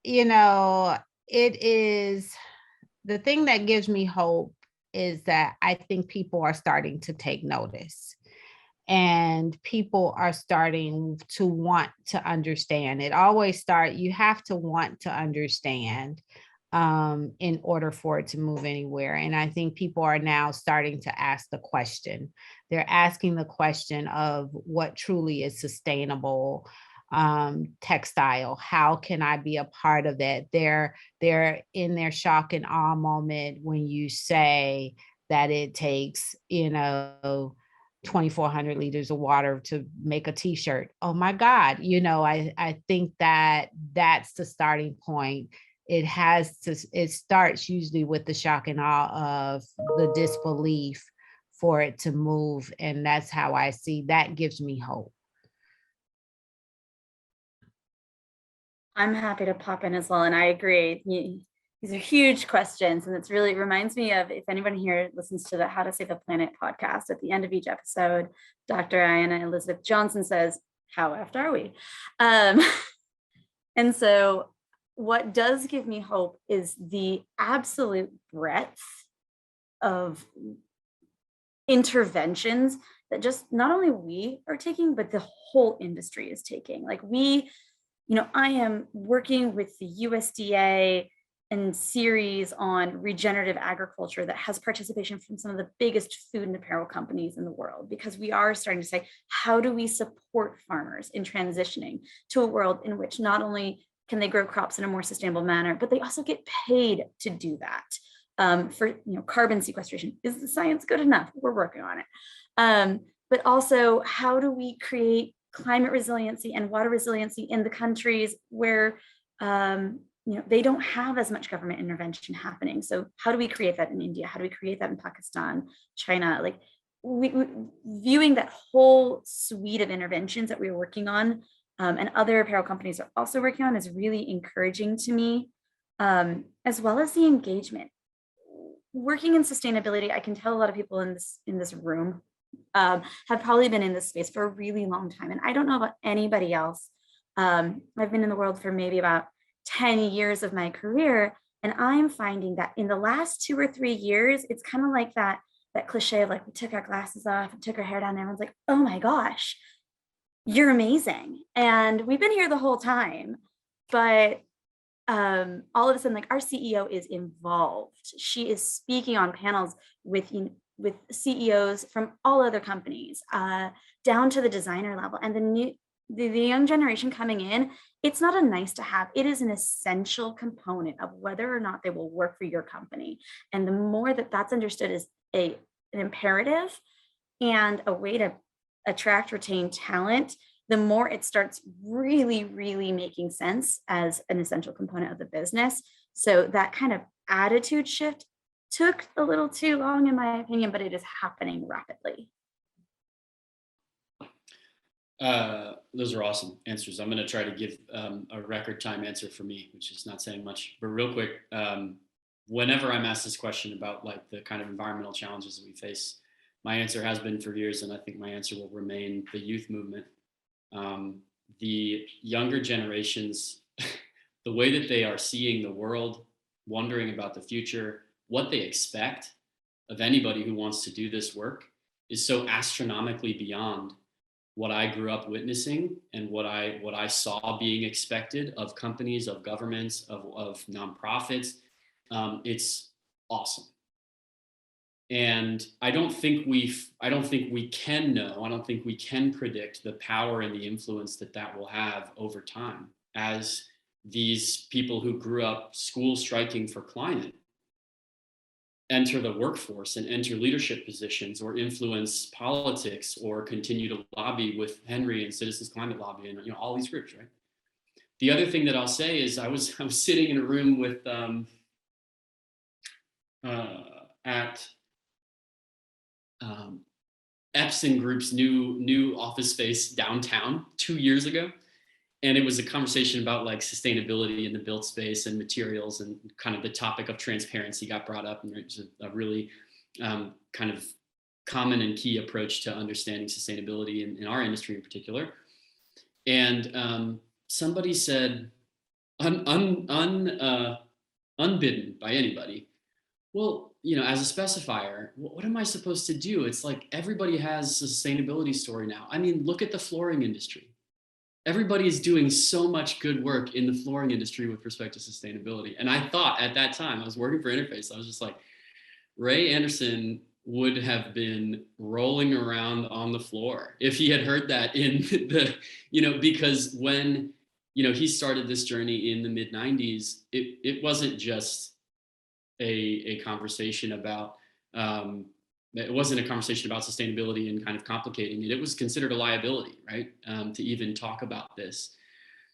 it is the thing that gives me hope is that I think people are starting to take notice. And people are starting to want to understand. It always starts, you have to want to understand in order for it to move anywhere. And I think people are now starting to ask the question. They're asking the question of what truly is sustainable textile. How can I be a part of that? They're in their shock and awe moment when you say that it takes, 2,400 liters of water to make a t-shirt. Oh my God. I think that's the starting point. It starts usually with the shock and awe of the disbelief for it to move. And that's how I see that gives me hope. I'm happy to pop in as well. And I agree. These are huge questions. And it reminds me of, if anyone here listens to the How to Save the Planet podcast, at the end of each episode, Dr. Ayanna Elizabeth Johnson says, how effed are we? And so what does give me hope is the absolute breadth of interventions that just not only we are taking, but the whole industry is taking. Like I am working with the USDA and series on regenerative agriculture that has participation from some of the biggest food and apparel companies in the world, because we are starting to say, how do we support farmers in transitioning to a world in which not only can they grow crops in a more sustainable manner, but they also get paid to do that. For carbon sequestration, is the science good enough? We're working on it. But also, how do we create climate resiliency and water resiliency in the countries where they don't have as much government intervention happening? So how do we create that in India? How do we create that in Pakistan, China? Like viewing that whole suite of interventions that we're working on, and other apparel companies are also working on, is really encouraging to me. as well as the engagement. Working in sustainability, I can tell a lot of people in this room have probably been in this space for a really long time. And I don't know about anybody else. I've been in the world for maybe about 10 years of my career. And I'm finding that in the last 2 or 3 years, it's kind of like that cliche of like, we took our glasses off and took our hair down, and everyone's like, oh my gosh, you're amazing. And we've been here the whole time, but all of a sudden, like, our CEO is involved. She is speaking on panels with CEOs from all other companies, down to the designer level. And the young generation coming in, it's not a nice to have, it is an essential component of whether or not they will work for your company. And the more that that's understood as an imperative and a way to attract, retain talent, the more it starts really, really making sense as an essential component of the business. So that kind of attitude shift took a little too long, in my opinion, but it is happening rapidly. Those are awesome answers. I'm going to try to give a record time answer for me, which is not saying much, but real quick, whenever I'm asked this question about like the kind of environmental challenges that we face, my answer has been for years, and I think my answer will remain the youth movement. The younger generations, the way that they are seeing the world, wondering about the future, what they expect of anybody who wants to do this work is so astronomically beyond what I grew up witnessing and what I saw being expected of companies, of governments, of nonprofits. It's awesome. And I don't think we can know, I don't think we can predict the power and the influence that will have over time as these people who grew up school striking for climate enter the workforce and enter leadership positions or influence politics or continue to lobby with Henry and Citizens Climate Lobby and all these groups, right? The other thing that I'll say is I was sitting in a room with at Epson Group's new office space downtown 2 years ago. And it was a conversation about like sustainability in the built space and materials, and kind of the topic of transparency got brought up. And it's a really kind of common and key approach to understanding sustainability in our industry in particular. And somebody said, unbidden by anybody, well, as a specifier, what am I supposed to do? It's like everybody has a sustainability story now. I mean, look at the flooring industry. Everybody is doing so much good work in the flooring industry with respect to sustainability. And I thought at that time, I was working for Interface, I was just like, Ray Anderson would have been rolling around on the floor if he had heard that in the, because when, he started this journey in the mid 90s, it wasn't just a conversation about, it wasn't a conversation about sustainability and kind of complicating it. It was considered a liability, right? To even talk about this.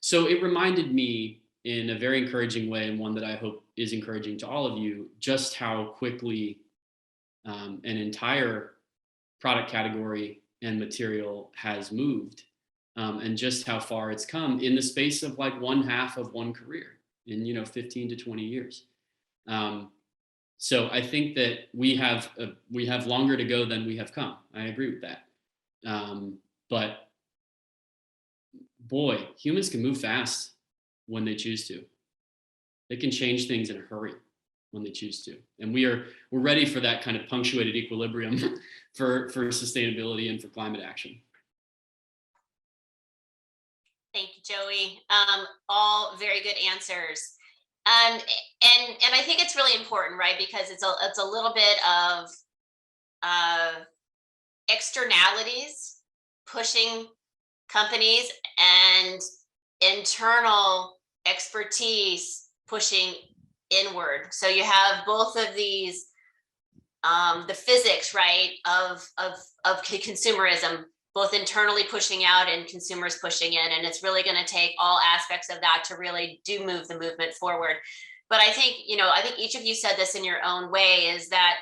So it reminded me in a very encouraging way, and one that I hope is encouraging to all of you, just how quickly an entire product category and material has moved, and just how far it's come in the space of like one half of one career in 15 to 20 years. So I think that we have longer to go than we have come. I agree with that. But boy, humans can move fast when they choose to. They can change things in a hurry when they choose to. And we're ready for that kind of punctuated equilibrium for sustainability and for climate action. Thank you, Joey. All very good answers. And I think it's really important, right? Because it's a little bit of externalities pushing companies and internal expertise pushing inward. So you have both of these, the physics, right, of consumerism, both internally pushing out and consumers pushing in. And it's really going to take all aspects of that to really move the movement forward. But I think each of you said this in your own way, is that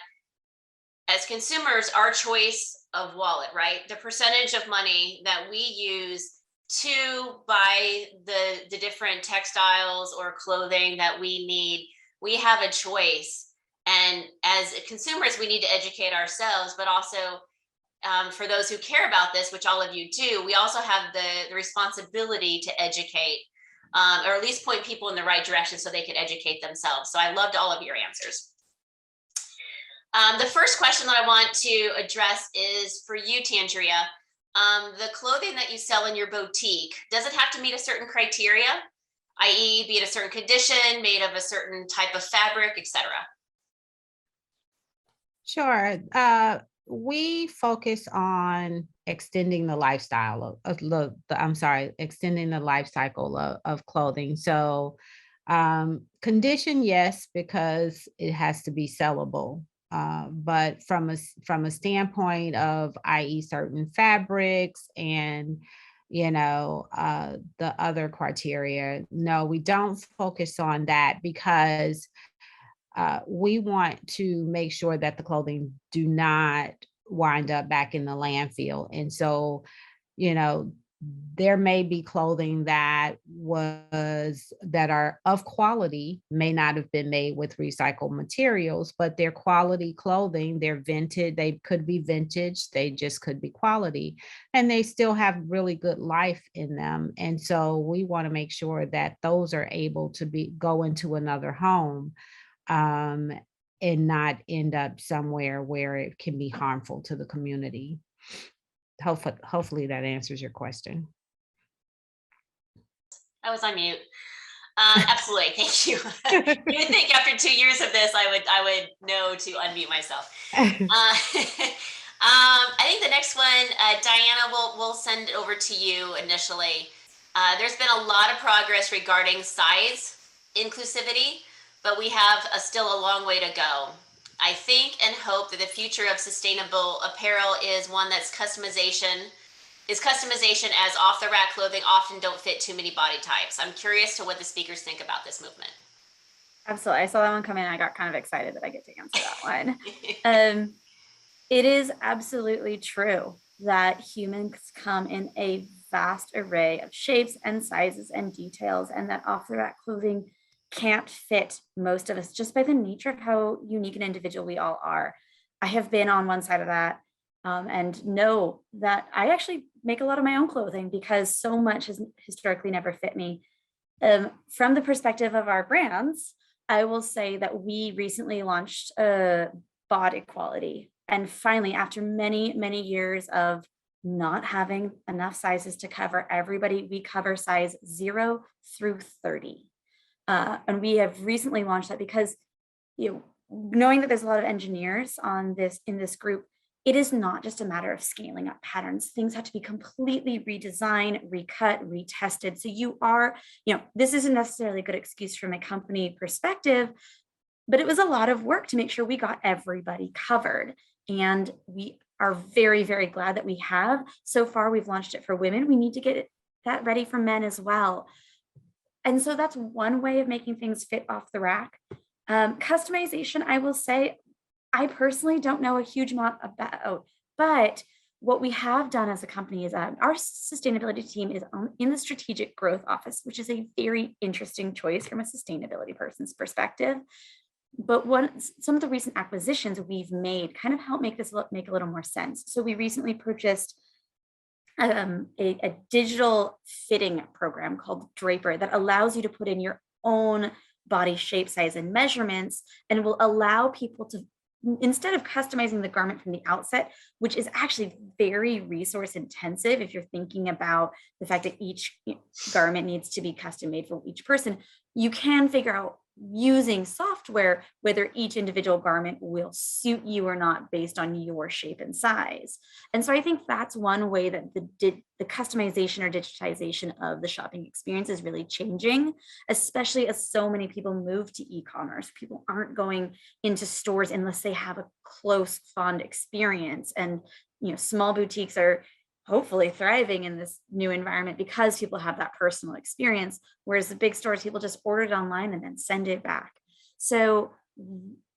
as consumers, our choice of wallet, right, the percentage of money that we use to buy the different textiles or clothing that we need, we have a choice. And as consumers, we need to educate ourselves, but also for those who care about this, which all of you do, we also have the responsibility to educate, or at least point people in the right direction so they can educate themselves. So I loved all of your answers. The first question that I want to address is for you, Tandria. The clothing that you sell in your boutique, does it have to meet a certain criteria, i.e. be at a certain condition, made of a certain type of fabric, etc.? Sure. We focus on extending the lifestyle extending the life cycle of clothing. So condition, yes, because it has to be sellable. But from a standpoint of, i.e., certain fabrics and the other criteria, no, we don't focus on that because we want to make sure that the clothing do not wind up back in the landfill. And so, there may be clothing that are of quality, may not have been made with recycled materials, but they're quality clothing. They're vintage. They could be vintage. They just could be quality, and they still have really good life in them. And so we want to make sure that those are able to go into another home, and not end up somewhere where it can be harmful to the community. Hopefully that answers your question. I was on mute. Absolutely, thank you. You would think after 2 years of this, I would know to unmute myself. I think the next one, Diana, we'll send it over to you initially. There's been a lot of progress regarding size inclusivity, but we have still a long way to go. I think and hope that the future of sustainable apparel is one that's customization as off-the-rack clothing often don't fit too many body types. I'm curious to what the speakers think about this movement. Absolutely. I saw that one come in. I got kind of excited that I get to answer that one. It is absolutely true that humans come in a vast array of shapes and sizes and details, and that off-the-rack clothing can't fit most of us just by the nature of how unique and individual we all are. I have been on one side of that, and know that I actually make a lot of my own clothing because so much has historically never fit me. From the perspective of our brands, I will say that we recently launched bod equality. And finally, after many, many years of not having enough sizes to cover everybody, we cover size 0 through 30. And we have recently launched that because, knowing that there's a lot of engineers in this group, it is not just a matter of scaling up patterns. Things have to be completely redesigned, recut, retested. So this isn't necessarily a good excuse from a company perspective, but it was a lot of work to make sure we got everybody covered. And we are very, very glad that we have. So far, we've launched it for women. We need to get that ready for men as well. And so that's one way of making things fit off the rack. Customization, I will say, I personally don't know a huge amount about, but what we have done as a company is our sustainability team is in the strategic growth office, which is a very interesting choice from a sustainability person's perspective. But some of the recent acquisitions we've made kind of help make this make a little more sense. So we recently purchased a digital fitting program called Draper that allows you to put in your own body shape, size, and measurements, and will allow people to, instead of customizing the garment from the outset, which is actually very resource intensive if you're thinking about the fact that each garment needs to be custom made for each person, you can figure out using software whether each individual garment will suit you or not based on your shape and size. And so I think that's one way that the customization or digitization of the shopping experience is really changing, especially as so many people move to e-commerce. People aren't going into stores unless they have a close, fond experience. And small boutiques are hopefully thriving in this new environment because people have that personal experience, whereas the big stores, people just order it online and then send it back. So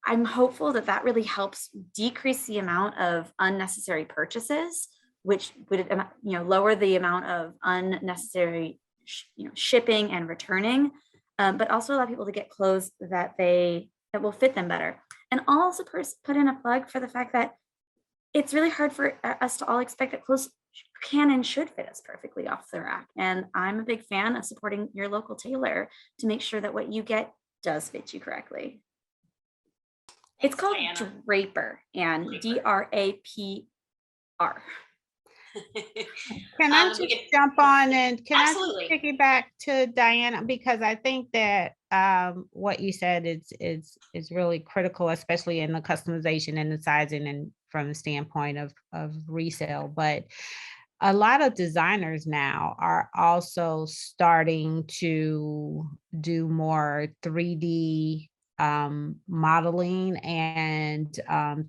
I'm hopeful that really helps decrease the amount of unnecessary purchases which would lower the amount of unnecessary shipping and returning, but also allow people to get clothes that will fit them better. And I'll also put in a plug for the fact that it's really hard for us to all expect that clothes can and should fit us perfectly off the rack. And I'm a big fan of supporting your local tailor to make sure that what you get does fit you correctly. It's called Draper, and DRAPR. Can I just jump on and can Absolutely. I take it back to Diana, because I think that what you said is really critical, especially in the customization and the sizing and from the standpoint of resale. But a lot of designers now are also starting to do more 3D modeling and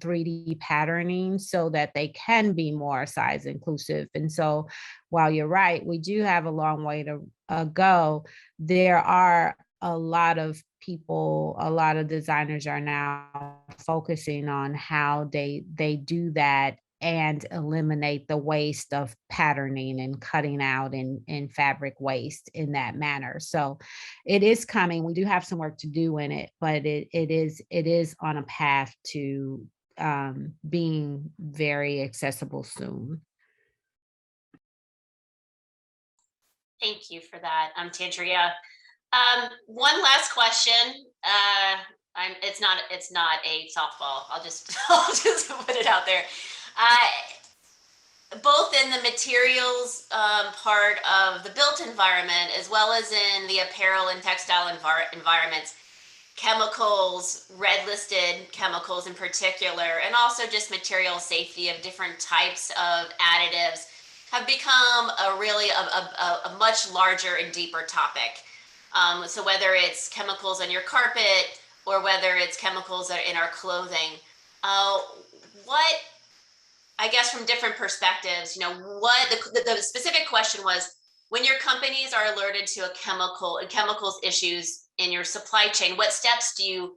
3D patterning so that they can be more size inclusive. And so while you're right, we do have a long way to go, there are a lot of people, a lot of designers are now focusing on how they do that and eliminate the waste of patterning and cutting out in fabric waste in that manner. So it is coming. We do have some work to do in it, but it is on a path to being very accessible soon. Thank you for that, Tandria. One last question. It's not a softball. I'll just put it out there. Both in the materials part of the built environment, as well as in the apparel and textile environments, chemicals, red listed chemicals in particular, and also just material safety of different types of additives have become a much larger and deeper topic. So whether it's chemicals on your carpet or whether it's chemicals that are in our clothing, what, I guess from different perspectives, what the specific question was, when your companies are alerted to a chemicals issues in your supply chain, what steps do you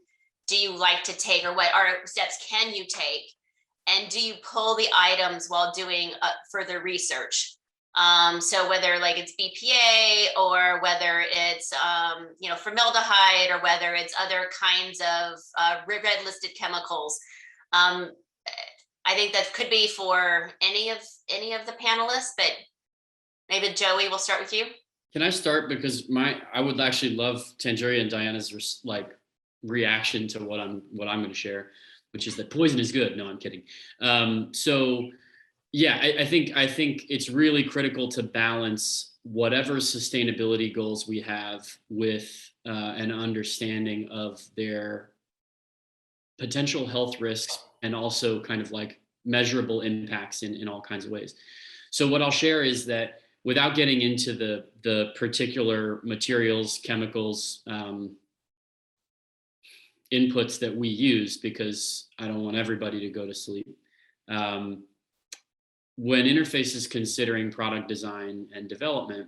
like to take, or what steps can you take? And do you pull the items while doing further research? So whether like it's BPA or whether it's formaldehyde or whether it's other kinds of red listed chemicals. I think that could be for any of the panelists, but maybe Joey, we'll start with you. Can I start, because I would actually love Tangeria and Diana's reaction to what I'm going to share, which is that poison is good. No, I'm kidding. So yeah, I think it's really critical to balance whatever sustainability goals we have with an understanding of their potential health risks and also kind of like measurable impacts in all kinds of ways. So what I'll share is that, without getting into the particular materials, chemicals, inputs that we use, because I don't want everybody to go to sleep. When Interface is considering product design and development,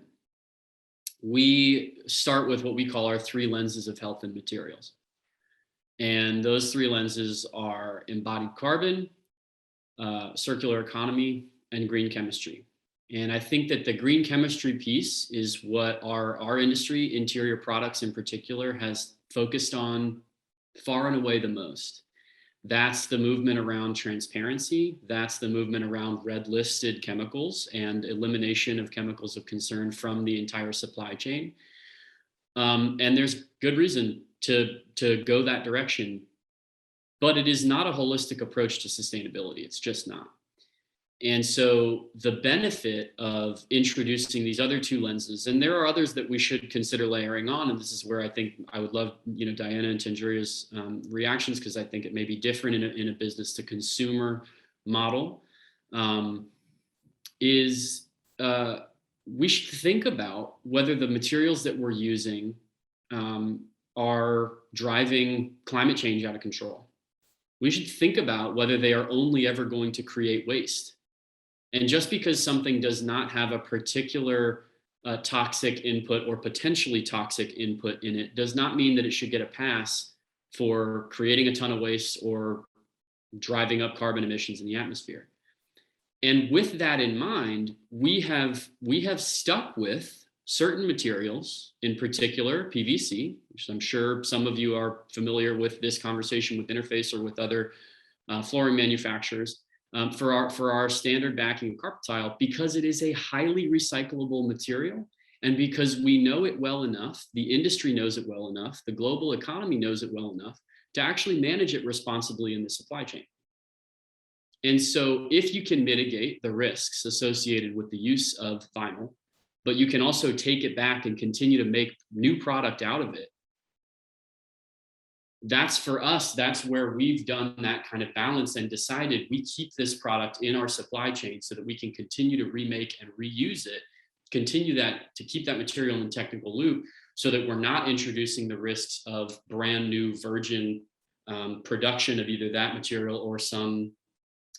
we start with what we call our 3 lenses of health and materials. And those 3 lenses are embodied carbon, circular economy, and green chemistry. And I think that the green chemistry piece is what our industry, interior products in particular, has focused on far and away the most. That's the movement around transparency. That's the movement around red listed chemicals and elimination of chemicals of concern from the entire supply chain. And there's good reason to go that direction, but it is not a holistic approach to sustainability. It's just not. And so the benefit of introducing these other 2 lenses, and there are others that we should consider layering on, and this is where I think I would love, Diana and Tangeria's reactions, because I think it may be different in a business to consumer model, is we should think about whether the materials that we're using are driving climate change out of control. We should think about whether they are only ever going to create waste. And just because something does not have a particular toxic input or potentially toxic input in it does not mean that it should get a pass for creating a ton of waste or driving up carbon emissions in the atmosphere. And with that in mind, we have stuck with certain materials, in particular PVC, which I'm sure some of you are familiar with this conversation with Interface or with other flooring manufacturers, for our standard backing and carpet tile, because it is a highly recyclable material, and because we know it well enough, the industry knows it well enough, the global economy knows it well enough to actually manage it responsibly in the supply chain. And so if you can mitigate the risks associated with the use of vinyl, but you can also take it back and continue to make new product out of it, that's for us, that's where we've done that kind of balance and decided we keep this product in our supply chain so that we can continue to remake and reuse it, continue that to keep that material in technical loop, so that we're not introducing the risks of brand new virgin production of either that material or some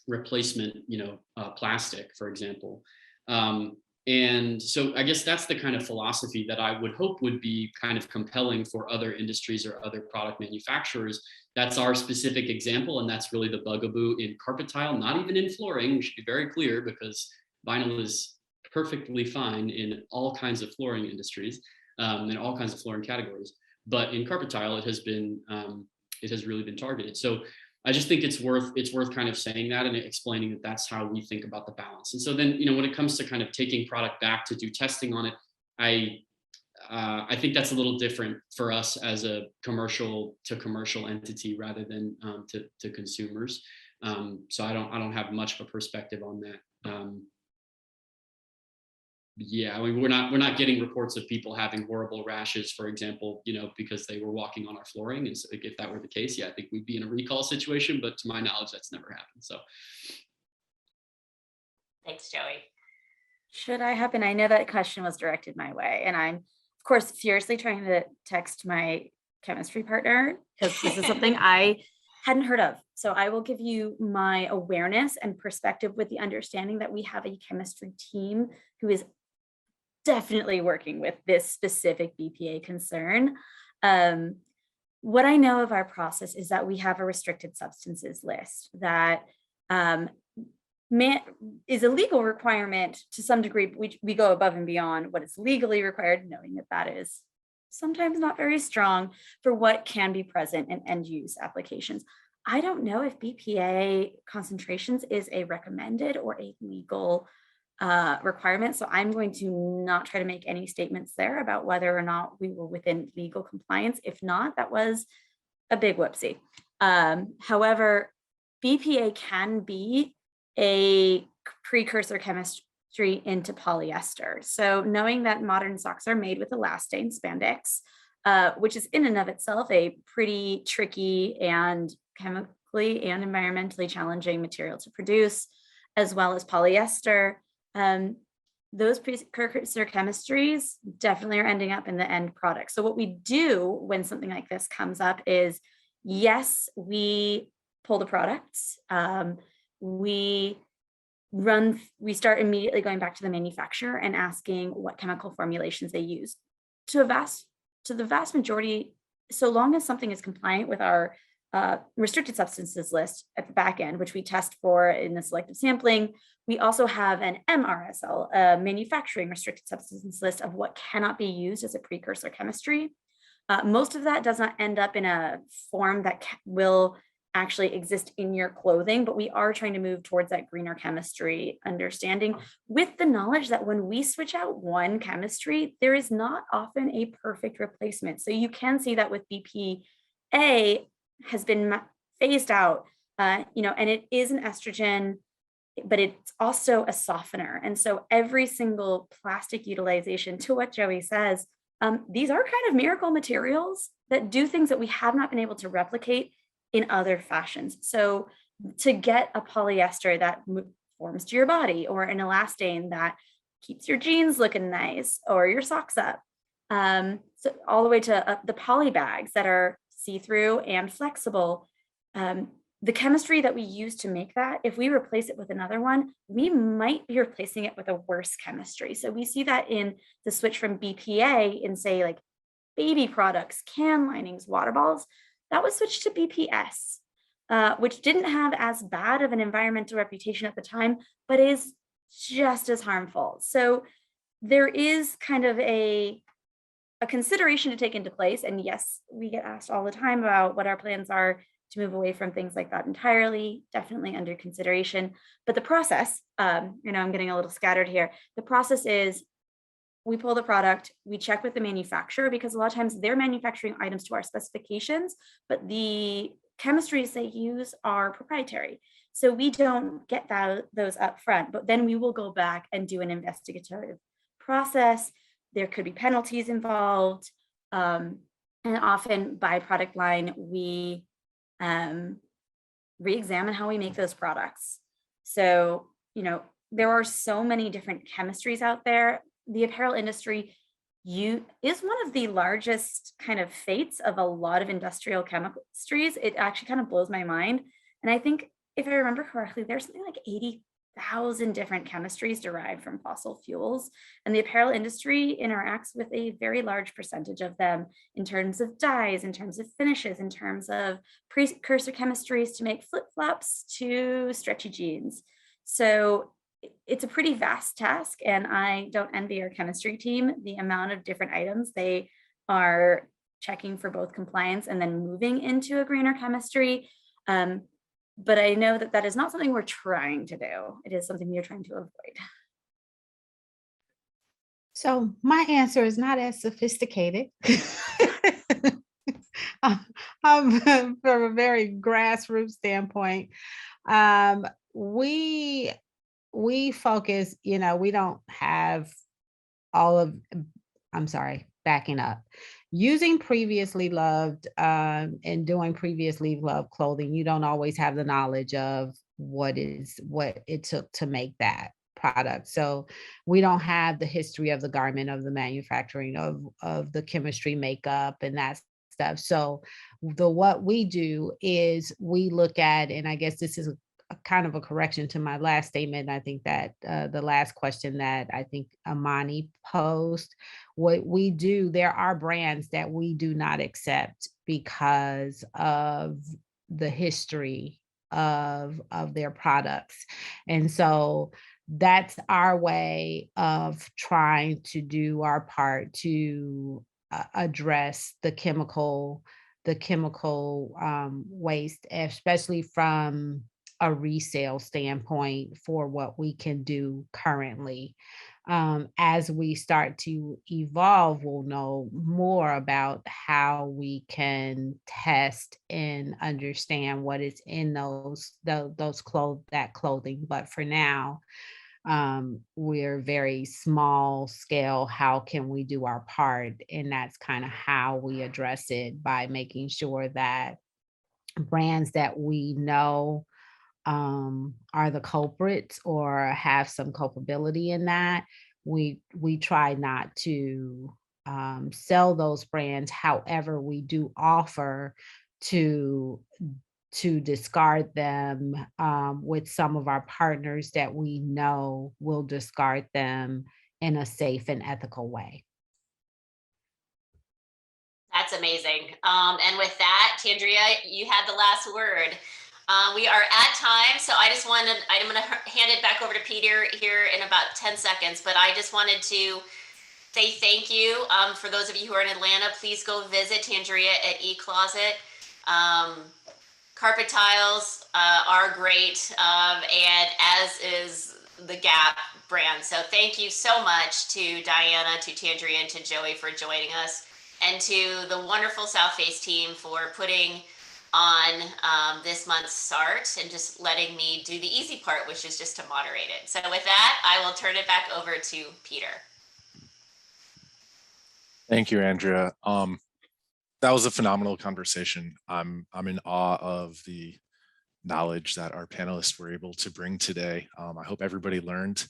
replacement, plastic, for example. And so I guess that's the kind of philosophy that I would hope would be kind of compelling for other industries or other product manufacturers. That's our specific example, and that's really the bugaboo in carpet tile, not even in flooring. We should be very clear, because vinyl is perfectly fine in all kinds of flooring industries, and all kinds of flooring categories. But in carpet tile, it has really been targeted. So I just think it's worth kind of saying that and explaining that that's how we think about the balance. And so then, when it comes to kind of taking product back to do testing on it, I think that's a little different for us as a commercial entity rather than to consumers. So I don't have much of a perspective on that. Yeah, I mean, we're not getting reports of people having horrible rashes, for example, because they were walking on our flooring. And so if that were the case, yeah, I think we'd be in a recall situation, but to my knowledge, that's never happened. So. Thanks, Joey. Should I happen? I know that question was directed my way, and I'm, of course, furiously trying to text my chemistry partner, because this is something I hadn't heard of. So I will give you my awareness and perspective with the understanding that we have a chemistry team who is definitely working with this specific BPA concern. What I know of our process is that we have a restricted substances list that is a legal requirement to some degree. We go above and beyond what is legally required, knowing that is sometimes not very strong for what can be present in end use applications. I don't know if BPA concentrations is a recommended or a legal requirement. So I'm going to not try to make any statements there about whether or not we were within legal compliance. If not, that was a big whoopsie. However, BPA can be a precursor chemistry into polyester. So knowing that modern socks are made with elastane spandex, which is in and of itself a pretty tricky and chemically and environmentally challenging material to produce, as well as polyester, those precursor chemistries definitely are ending up in the end product. So what we do when something like this comes up is, yes, we pull the products. We start immediately going back to the manufacturer and asking what chemical formulations they use. To the vast majority, so long as something is compliant with our restricted substances list at the back end, which we test for in the selective sampling, we also have an MRSL, a manufacturing restricted substances list of what cannot be used as a precursor chemistry. Most of that does not end up in a form that will actually exist in your clothing, but we are trying to move towards that greener chemistry understanding, with the knowledge that when we switch out one chemistry, there is not often a perfect replacement. So you can see that with BPA has been phased out, and it is an estrogen, but it's also a softener. And so every single plastic utilization, to what Joey says, these are kind of miracle materials that do things that we have not been able to replicate in other fashions. So to get a polyester that forms to your body, or an elastane that keeps your jeans looking nice or your socks up, so all the way to the poly bags that are see-through and flexible, the chemistry that we use to make that, if we replace it with another one, we might be replacing it with a worse chemistry. So we see that in the switch from BPA in, say, like baby products, can linings, water balls, that was switched to BPS. which didn't have as bad of an environmental reputation at the time, but is just as harmful. So there is kind of a consideration to take into place. And yes, we get asked all the time about what our plans are to move away from things like that entirely, definitely under consideration. But the process, I'm getting a little scattered here. The process is we pull the product, we check with the manufacturer, because a lot of times they're manufacturing items to our specifications, but the chemistries they use are proprietary. So we don't get those up front, but then we will go back and do an investigative process. There could be penalties involved. And often by product line, we re-examine how we make those products. So, there are so many different chemistries out there. The apparel industry is one of the largest kind of fates of a lot of industrial chemistries. It actually kind of blows my mind. And I think if I remember correctly, there's something like 80,000 different chemistries derived from fossil fuels. And the apparel industry interacts with a very large percentage of them in terms of dyes, in terms of finishes, in terms of precursor chemistries to make flip-flops to stretchy jeans. So it's a pretty vast task, and I don't envy our chemistry team, the amount of different items they are checking for both compliance and then moving into a greener chemistry. But I know that that is not something we're trying to do. It is something we're trying to avoid. So my answer is not as sophisticated. From a very grassroots standpoint, we focus, we don't have all of, I'm sorry, backing up. Using previously loved and doing previously loved clothing, you don't always have the knowledge of what it took to make that product. So we don't have the history of the garment, of the manufacturing, of the chemistry, makeup, and that stuff. So what we do is we look at, and I guess this is a kind of a correction to my last statement. I think that the last question that I think Amani posed, what we do, there are brands that we do not accept because of the history of their products. And so that's our way of trying to do our part to address the chemical waste, especially from a resale standpoint for what we can do currently. As we start to evolve, we'll know more about how we can test and understand what is in that clothing. But for now, we're very small scale. How can we do our part? And that's kind of how we address it, by making sure that brands that we know are the culprits or have some culpability in that, we try not to sell those brands. However, we do offer to discard them with some of our partners that we know will discard them in a safe and ethical way. That's amazing. And with that, Tandria, you had the last word. We are at time, so I'm going to hand it back over to Peter here in about 10 seconds, but I just wanted to say thank you. For those of you who are in Atlanta, please go visit Tandria at eCloset. Carpet tiles are great, and as is the Gap brand. So thank you so much to Diana, to Tandria, and to Joey for joining us, and to the wonderful South Face team for putting on this month's SART and just letting me do the easy part, which is just to moderate it. So with that, I will turn it back over to Peter. Thank you, Andrea. That was a phenomenal conversation. I'm in awe of the knowledge that our panelists were able to bring today. I hope everybody learned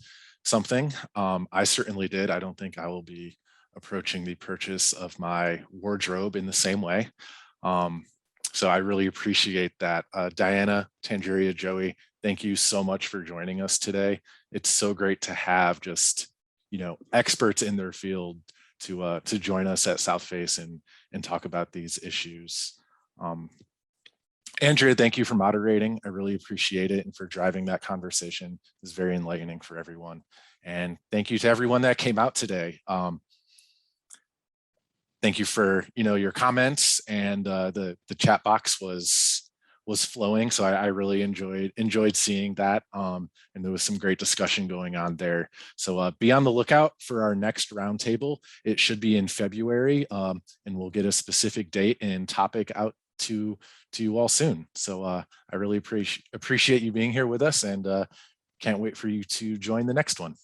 something. I certainly did. I don't think I will be approaching the purchase of my wardrobe in the same way. So I really appreciate that. Diana, Tandria, Joey, thank you so much for joining us today. It's so great to have just, experts in their field to join us at South Face and talk about these issues. Andrea, thank you for moderating. I really appreciate it, and for driving that conversation. It's very enlightening for everyone. And thank you to everyone that came out today. Thank you for your comments, and the chat box was flowing, so I really enjoyed seeing that, and there was some great discussion going on there. So be on the lookout for our next roundtable. It should be in February, and we'll get a specific date and topic out to you all soon. So I really appreciate you being here with us, and can't wait for you to join the next one.